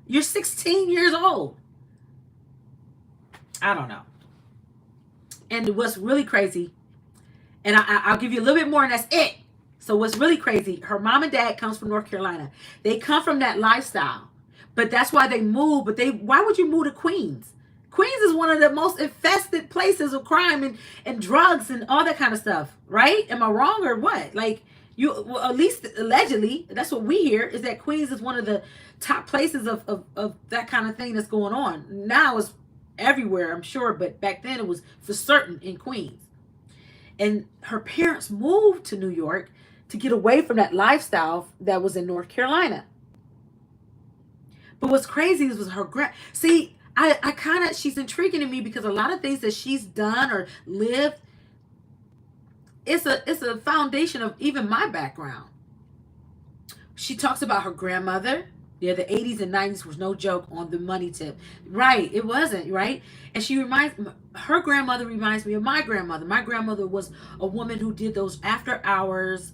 You're 16 years old. I don't know. And what's really crazy, and I'll give you a little bit more and that's it. So what's really crazy, her mom and dad comes from North Carolina. They come from that lifestyle. But that's why they moved. But why would you move to Queens? Queens is one of the most infested places of crime and drugs and all that kind of stuff, right? Am I wrong or what? Like, at least allegedly, that's what we hear, is that Queens is one of the top places of that kind of thing that's going on. Now it's everywhere, I'm sure, but back then it was for certain in Queens. And her parents moved to New York to get away from that lifestyle that was in North Carolina. But what's crazy is was her see, I kind of, she's intriguing to me because a lot of things that she's done or lived, it's a foundation of even my background. She talks about her grandmother. Yeah, the 80s and 90s was no joke on the money tip. Right, it wasn't, right? And her grandmother reminds me of my grandmother. My grandmother was a woman who did those after hours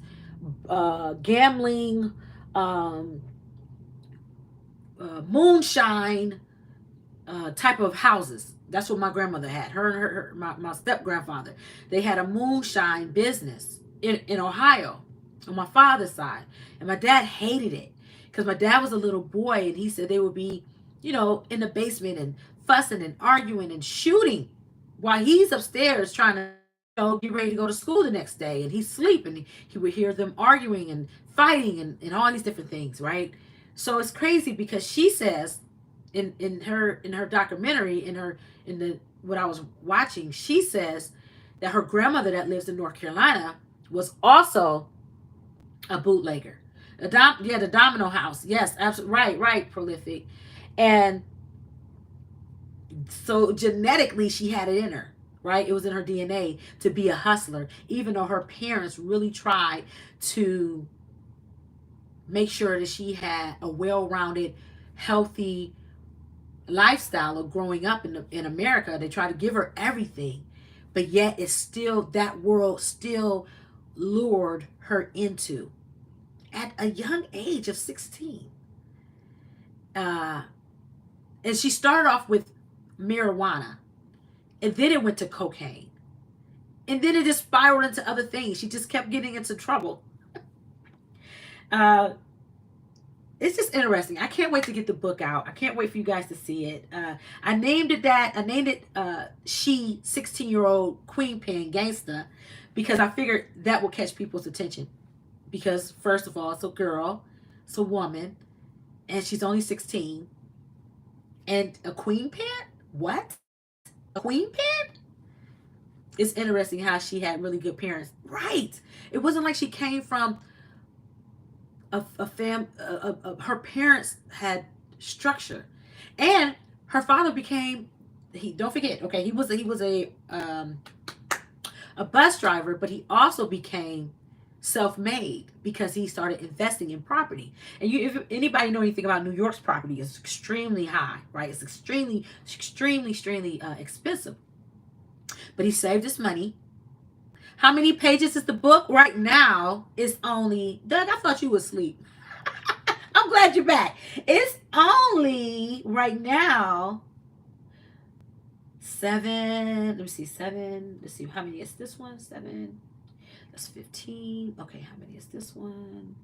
gambling, um, moonshine type of houses. That's what my grandmother had. Her and my step grandfather. They had a moonshine business in Ohio on my father's side. And my dad hated it because my dad was a little boy and he said they would be, in the basement and fussing and arguing and shooting while he's upstairs trying to, get ready to go to school the next day. And he's sleeping. He would hear them arguing and fighting and all these different things, right? So it's crazy because she says in her documentary, in the what I was watching, she says that her grandmother that lives in North Carolina was also a bootlegger. The Domino House. Yes, absolutely right, prolific. And so genetically she had it in her, right? It was in her DNA to be a hustler, even though her parents really tried to make sure that she had a well-rounded, healthy lifestyle of growing up in America. They try to give her everything, but yet it's still, that world still lured her into at a young age of 16. Uh, and she started off with marijuana, and then it went to cocaine, and then it just spiraled into other things. She just kept getting into trouble. Uh, it's just interesting. I can't wait to get the book out. I can't wait for you guys to see it. I named it that. I named it She 16-Year-Old Queen Pen Gangsta because I figured that will catch people's attention. Because first of all, it's a girl, it's a woman, and she's only 16. And a queen pen? What? A queen pen? It's interesting how she had really good parents. Right. It wasn't like she came from her parents had structure, and her father became, he, don't forget, okay, he was a bus driver, but he also became self-made because he started investing in property. And if anybody know anything about New York's property, it's extremely high, right? It's extremely expensive. But he saved his money. How many pages is the book? Right now, it's only, Doug, I thought you were asleep. I'm glad you're back. It's only, right now, 7. Let me see, 7. Let's see, how many is this one? 7. That's 15. Okay, how many is this one?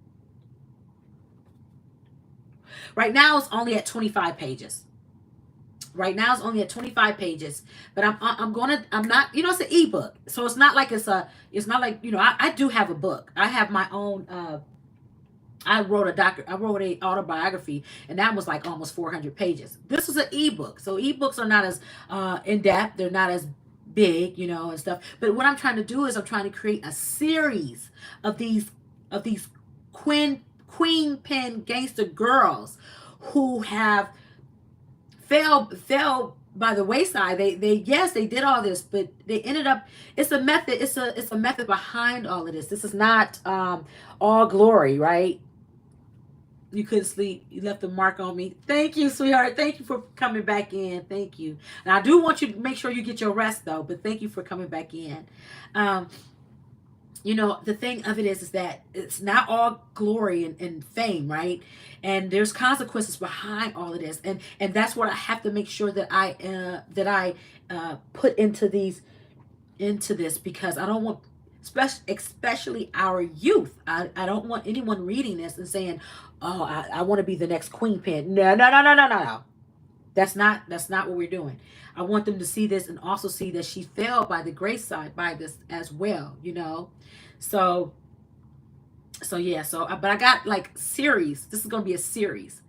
Right now, it's only at 25 pages. Right now, it's only at 25 pages, but I'm not, it's an ebook, so it's not like it's not like, I do have a book. I have my own. I wrote a autobiography, and that was like almost 400 pages. This is an ebook, so ebooks are not as in depth. They're not as big, and stuff. But what I'm trying to do is I'm trying to create a series of these queen pen gangster girls who have fell by the wayside. They yes, they did all this, but they ended up, it's a method, it's a method behind all of this. This is not all glory, right? You couldn't sleep, you left a mark on me. Thank you, sweetheart. Thank you for coming back in. Thank you. And I do want you to make sure you get your rest though, but thank you for coming back in. The thing of it is that it's not all glory and fame, right? And there's consequences behind all of this, and that's what I have to make sure that I put into this, because I don't want, especially our youth. I don't want anyone reading this and saying, "Oh, I want to be the next queen pen." No. That's not what we're doing. I want them to see this and also see that she fell by the grace side by this as well, So yeah, but I got like series. This is going to be a series.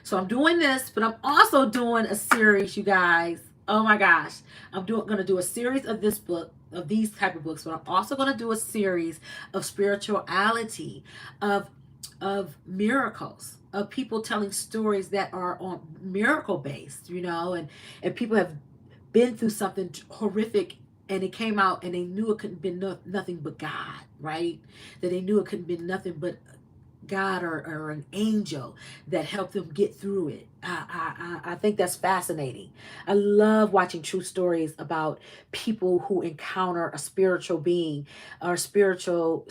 So I'm doing this, but I'm also doing a series, you guys. Oh my gosh. I'm going to do a series of this book, of these type of books, but I'm also going to do a series of spirituality, of miracles, of people telling stories that are on miracle based, and people have been through something horrific, and it came out and they knew it couldn't be nothing but God, right? That they knew it couldn't be nothing but God, or an angel that helped them get through it. I think that's fascinating. I love watching true stories about people who encounter a spiritual being or spiritual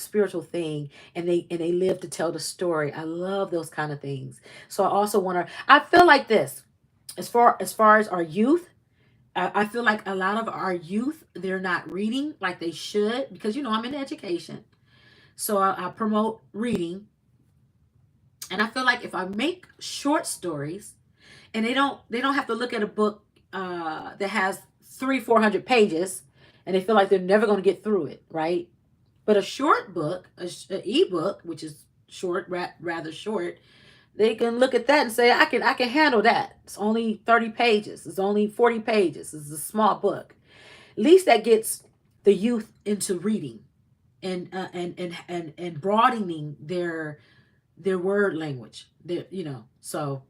thing, and they live to tell the story. I love those kind of things. So I also want to. I feel like this, as far as our youth. I feel like a lot of our youth, they're not reading like they should, because I'm in education, so I promote reading. And I feel like if I make short stories, and they don't have to look at a book that has 300-400 pages, and they feel like they're never going to get through it, right? But a short book, an ebook, which is short, rather short, they can look at that and say, I can handle that. It's only 30 pages. It's only 40 pages. It's a small book. At least that gets the youth into reading, and broadening their word language. So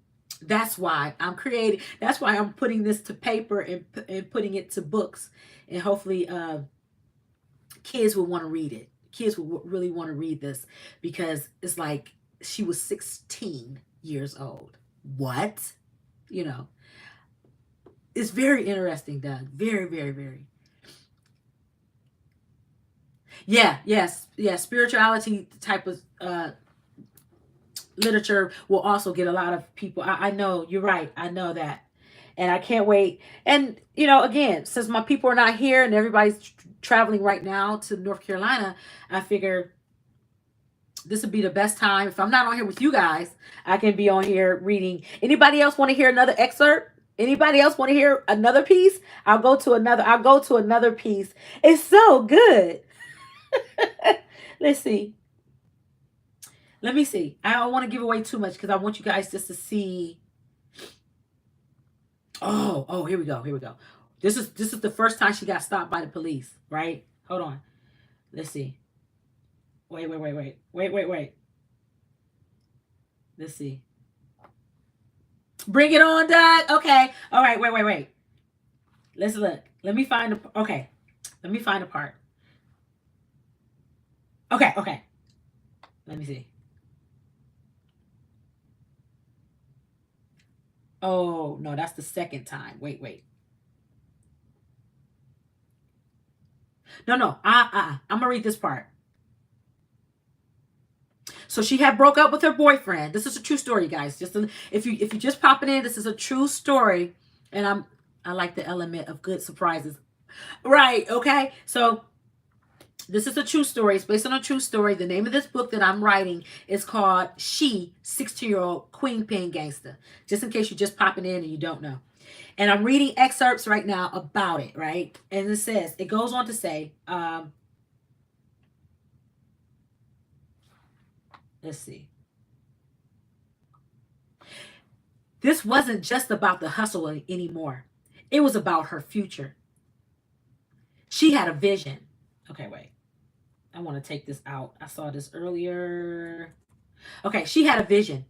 that's why I'm putting this to paper, and putting it to books, and hopefully kids will want to read it. Kids will really want to read this, because it's like she was 16 years old. What? You know, it's very interesting, Doug. Very, very, very. Yeah, yes, yeah. Spirituality type of literature will also get a lot of people. I know, you're right. I know that. And I can't wait. And, again, since my people are not here and everybody's traveling right now to North Carolina, I figure this would be the best time. If I'm not on here with you guys, I can be on here reading. Anybody else want to hear another excerpt? Anybody else want to hear another piece? I'll go to another piece. It's so good. Let's see. Let me see. I don't want to give away too much, because I want you guys just to see. Oh, here we go. Here we go. This is the first time she got stopped by the police, right? Hold on. Let's see. Wait. Let's see. Bring it on, Doug. Okay. All right. Wait. Let's look. Let me find the. Okay. Let me find a part. Okay. Let me see. Oh no, that's the second time. Wait. No. I'm gonna read this part. So she had broke up with her boyfriend. This is a true story, guys. If you just popping in, this is a true story, and I like the element of good surprises. Right? Okay. So this is a true story. It's based on a true story. The name of this book that I'm writing is called She, 16-Year-Old Queen Pin Gangster. Just in case you're just popping in and you don't know. And I'm reading excerpts right now about it, right? And it goes on to say, let's see. This wasn't just about the hustle anymore. It was about her future. She had a vision. Okay, wait. I want to take this out. I saw this earlier. Okay, she had a vision,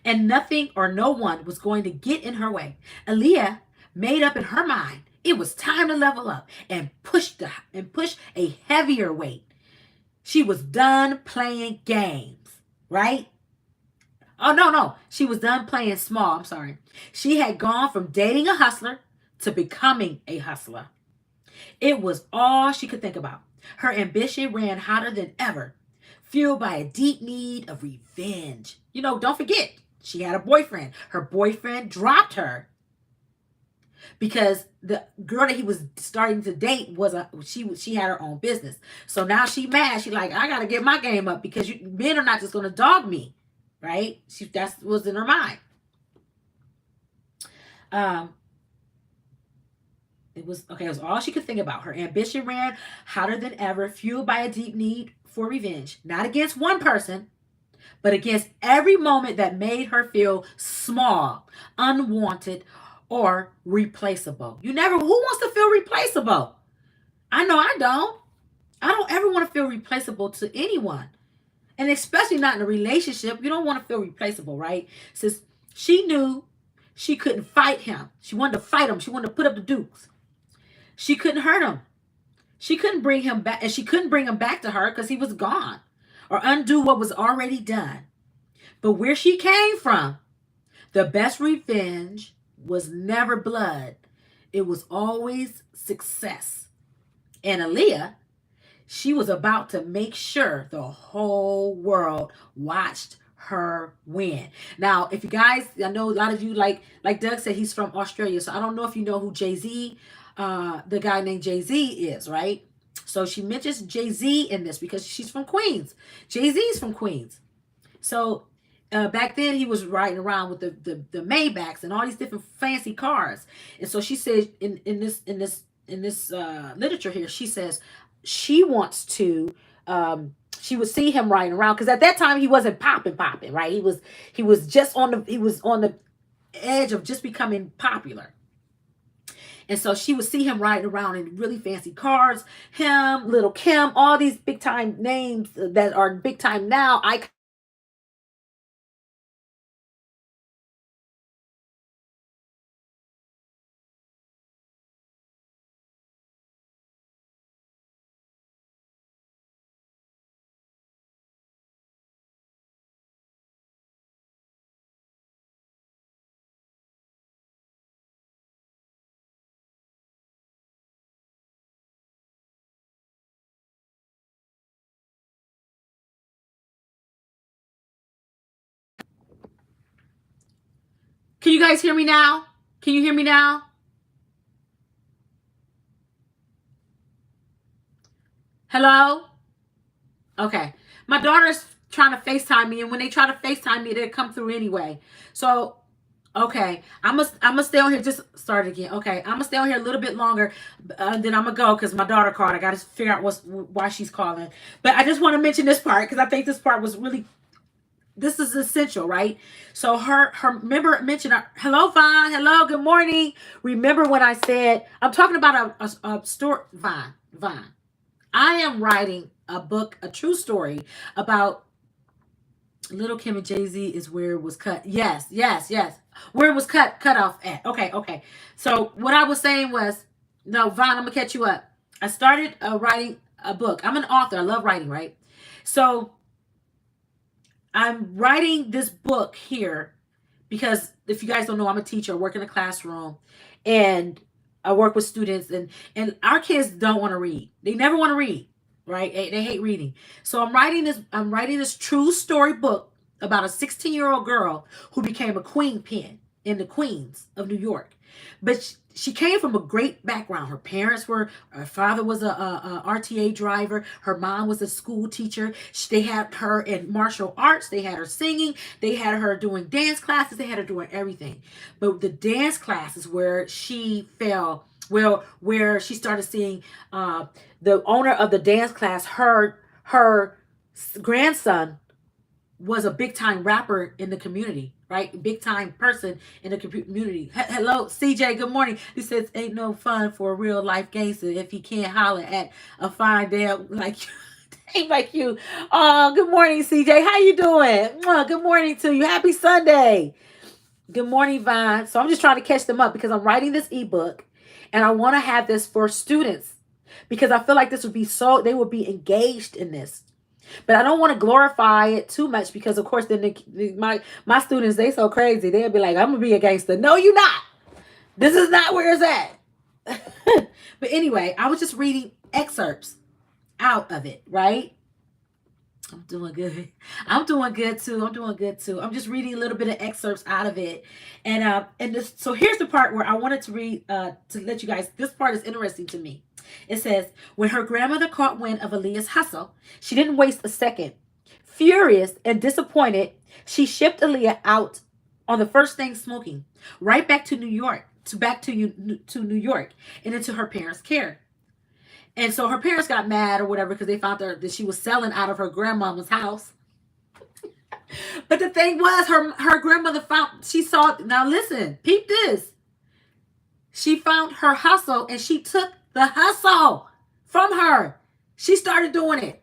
and nothing or no one was going to get in her way. Aaliyah made up in her mind it was time to level up and push a heavier weight. She was done playing games, right? Oh no. She was done playing small. I'm sorry. She had gone from dating a hustler to becoming a hustler. It was all she could think about. Her ambition ran hotter than ever, fueled by a deep need of revenge. Don't forget, she had a boyfriend. Her boyfriend dropped her because the girl that he was starting to date she had her own business. So now she mad. She like, I gotta get my game up, because men are not just gonna dog me, right? That was in her mind. Um, It was okay. It was all she could think about. Her ambition ran hotter than ever, fueled by a deep need for revenge, not against one person, but against every moment that made her feel small, unwanted, or replaceable. You never, who wants to feel replaceable? I know I don't. I don't ever want to feel replaceable to anyone. And especially not in a relationship. You don't want to feel replaceable, right? Since she knew she couldn't fight him. She wanted to fight him. She wanted to put up the dukes. She couldn't hurt him. She couldn't bring him back, and she couldn't bring him back to her because he was gone or undo what was already done. But where she came from, the best revenge was never blood. It was always success. And Aaliyah, she was about to make sure the whole world watched her win. Now, if you guys, I know a lot of you, like Doug said, he's from Australia, so I don't know if you know who Jay-Z, the guy named Jay-Z is, right? So she mentions Jay-Z in this because she's from Queens. Jay-Z's from Queens. So back then he was riding around with the Maybachs and all these different fancy cars. And so she said in this literature here, she says she wants to she would see him riding around because at that time he wasn't popping, right? He was just on the edge of just becoming popular. And so she would see him riding around in really fancy cars. Him, Little Kim, all these big time names that are big time now. Can you guys hear me now? Can you hear me now? Hello? Okay. My daughter's trying to FaceTime me, and when they try to FaceTime me, they come through anyway. So, okay. I must stay on here. Just start again. Okay. I'm gonna stay on here a little bit longer, then I'm gonna go because my daughter called. I gotta figure out why she's calling. But I just want to mention this part because I think this part was really, this is essential, right? So her remember mentioned hello Vaughn, hello, good morning. Remember when I said I'm talking about a story, Vaughn. I am writing a book, a true story about Little Kim and Jay-Z is where it was cut. Yes, yes, yes. Where it was cut off at. Okay, okay. So what I was saying was, no, Vaughn, I'm gonna catch you up. I started writing a book. I'm an author. I love writing, right? So I'm writing this book here because if you guys don't know, I'm a teacher. I work in a classroom, and I work with students, and our kids don't want to read. They never want to read, right? They hate reading. So I'm writing this true story book about a 16-year-old girl who became a queen pin in the Queens of New York. But she came from a great background. Her father was a RTA driver. Her mom was a school teacher. They had her in martial arts. They had her singing. They had her doing dance classes. They had her doing everything. But the dance classes where she fell, well, where she started seeing the owner of the dance class, her grandson was a big time rapper in the community, right? Big time person in the community. Hello, CJ. Good morning. He says, "Ain't no fun for a real life gangster if he can't holler at a fine damn like you." Ain't like you. Oh, good morning, CJ. How you doing? Good morning to you. Happy Sunday. Good morning, Vine. So I'm just trying to catch them up because I'm writing this ebook, and I want to have this for students because I feel like this would be so they would be engaged in this. But I don't want to glorify it too much because, of course, then my students, they so crazy. They'll be like, I'm going to be a gangster. No, you're not. This is not where it's at. But anyway, I was just reading excerpts out of it, right? I'm doing good. I'm doing good too. I'm doing good too. I'm just reading a little bit of excerpts out of it, and this. So here's the part where I wanted to read to let you guys. This part is interesting to me. It says, when her grandmother caught wind of Aaliyah's hustle, she didn't waste a second. Furious and disappointed, she shipped Aaliyah out on the first thing smoking, right back to New York, to New York, and into her parents' care. And so her parents got mad or whatever because they found her that she was selling out of her grandmama's house. But the thing was, her grandmother found, she saw, now listen, peep this. She found her hustle and she took the hustle from her. She started doing it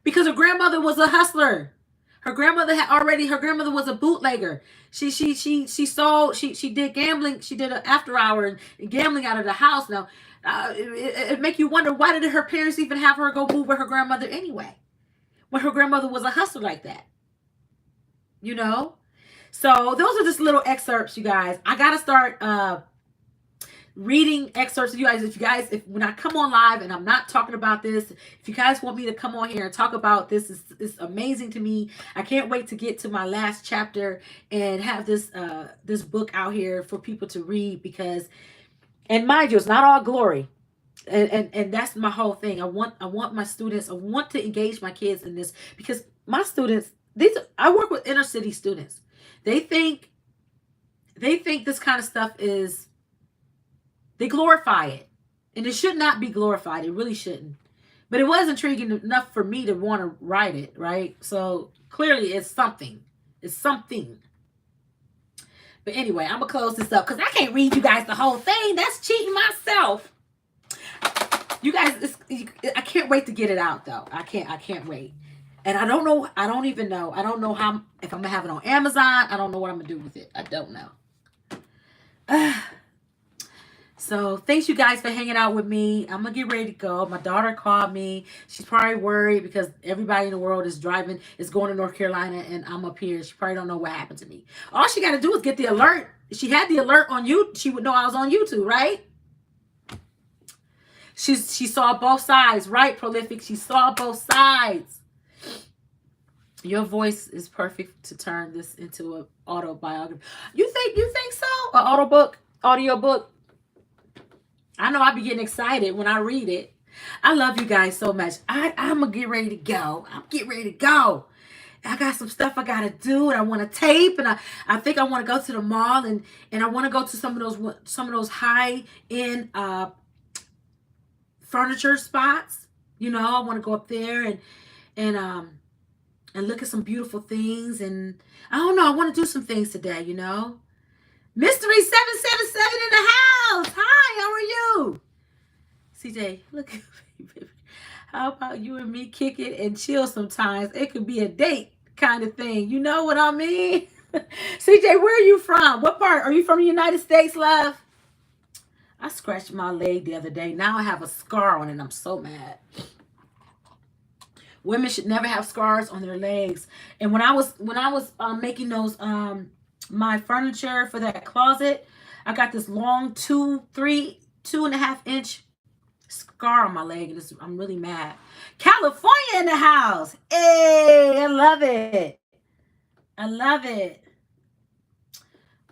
because her grandmother was a hustler. Her grandmother was a bootlegger. She did gambling. She did an after hour and gambling out of the house. Now, it make you wonder, why did her parents even have her go move with her grandmother anyway, when her grandmother was a hustler like that? You know? So those are just little excerpts, you guys. I got to start reading excerpts of you guys. If when I come on live and I'm not talking about this, if you guys want me to come on here and talk about this, it's amazing to me. I can't wait to get to my last chapter and have this book out here for people to read, because, and mind you, it's not all glory. And that's my whole thing. I want my students, I want to engage my kids in this, because my students, I work with inner city students. They think this kind of stuff is, they glorify it. And it should not be glorified. It really shouldn't. But it was intriguing enough for me to want to write it, right? So clearly it's something. It's something. But anyway, I'm going to close this up because I can't read you guys the whole thing. That's cheating myself. You guys, I can't wait to get it out, though. I can't wait. And I don't know. I don't even know. I don't know if I'm going to have it on Amazon. I don't know what I'm going to do with it. I don't know. So thanks you guys for hanging out with me. I'm going to get ready to go. My daughter called me. She's probably worried because everybody in the world is going to North Carolina, and I'm up here. She probably don't know what happened to me. All she got to do is get the alert. She had the alert on you. She would know I was on YouTube, right? She saw both sides, right, Prolific? She saw both sides. Your voice is perfect to turn this into an autobiography. You think so? An audio book? I know I'll be getting excited when I read it. I love you guys so much. I'm going to get ready to go. I got some stuff I got to do, and I want to tape, and I think I want to go to the mall, and I want to go to some of those high-end furniture spots. You know, I want to go up there and look at some beautiful things, and I don't know, I want to do some things today, you know. Mystery 777 in the house. Hi, how are you? CJ, look at me, baby. How about you and me kick it and chill sometimes? It could be a date kind of thing. You know what I mean? CJ, where are you from? What part? Are you from the United States, love? I scratched my leg the other day. Now I have a scar on it. I'm so mad. Women should never have scars on their legs. And when I was making those my furniture for that closet, I got this long 2.5 inch scar on my leg, and I'm really mad. California in the house. Hey, I love it.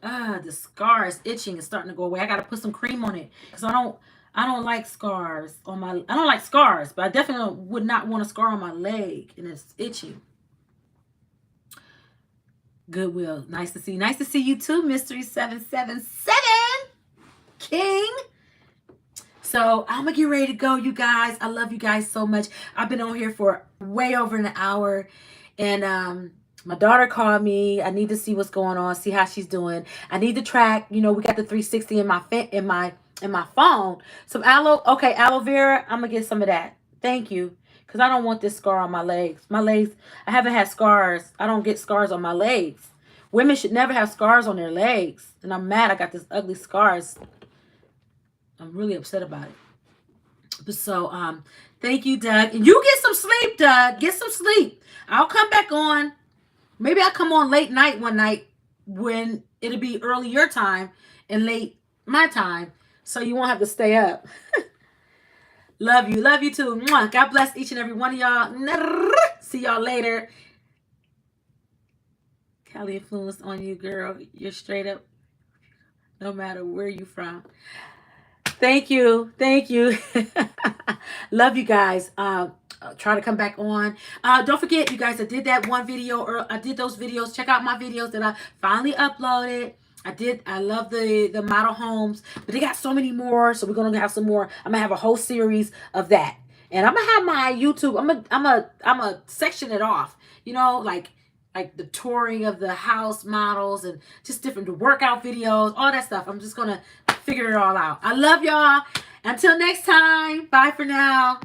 The scar is itching. It's starting to go away. I got to put some cream on it because I don't like scars on my. I don't like scars, but I definitely would not want a scar on my leg, and it's itching. Goodwill. Nice to see you. Nice to see you too, Mystery 777 King. So I'm gonna get ready to go, you guys. I love you guys so much. I've been on here for way over an hour, and my daughter called me. I need to see what's going on, see how she's doing. I need to track. You know, we got the 360 in my phone. Some aloe vera. I'm gonna get some of that. Thank you. Because I don't want this scar on my legs. My legs, I haven't had scars. I don't get scars on my legs. Women should never have scars on their legs. And I'm mad I got this ugly scars. I'm really upset about it. But so, thank you, Doug. And you get some sleep, Doug. Get some sleep. I'll come back on. Maybe I'll come on late night one night when it'll be early your time and late my time. So you won't have to stay up. Love you. Love you too. Mwah. God bless each and every one of y'all. See y'all later. Cali influenced on you, girl. You're straight up. No matter where you from. Thank you. Love you guys. Try to come back on. Don't forget, you guys, I did that one video, or I did those videos. Check out my videos that I finally uploaded. I love the model homes, but they got so many more. So we're going to have some more. I'm going to have a whole series of that. And I'm going to have my YouTube. I'm going to section it off, you know, like the touring of the house models and just different workout videos, all that stuff. I'm just going to figure it all out. I love y'all. Until next time. Bye for now.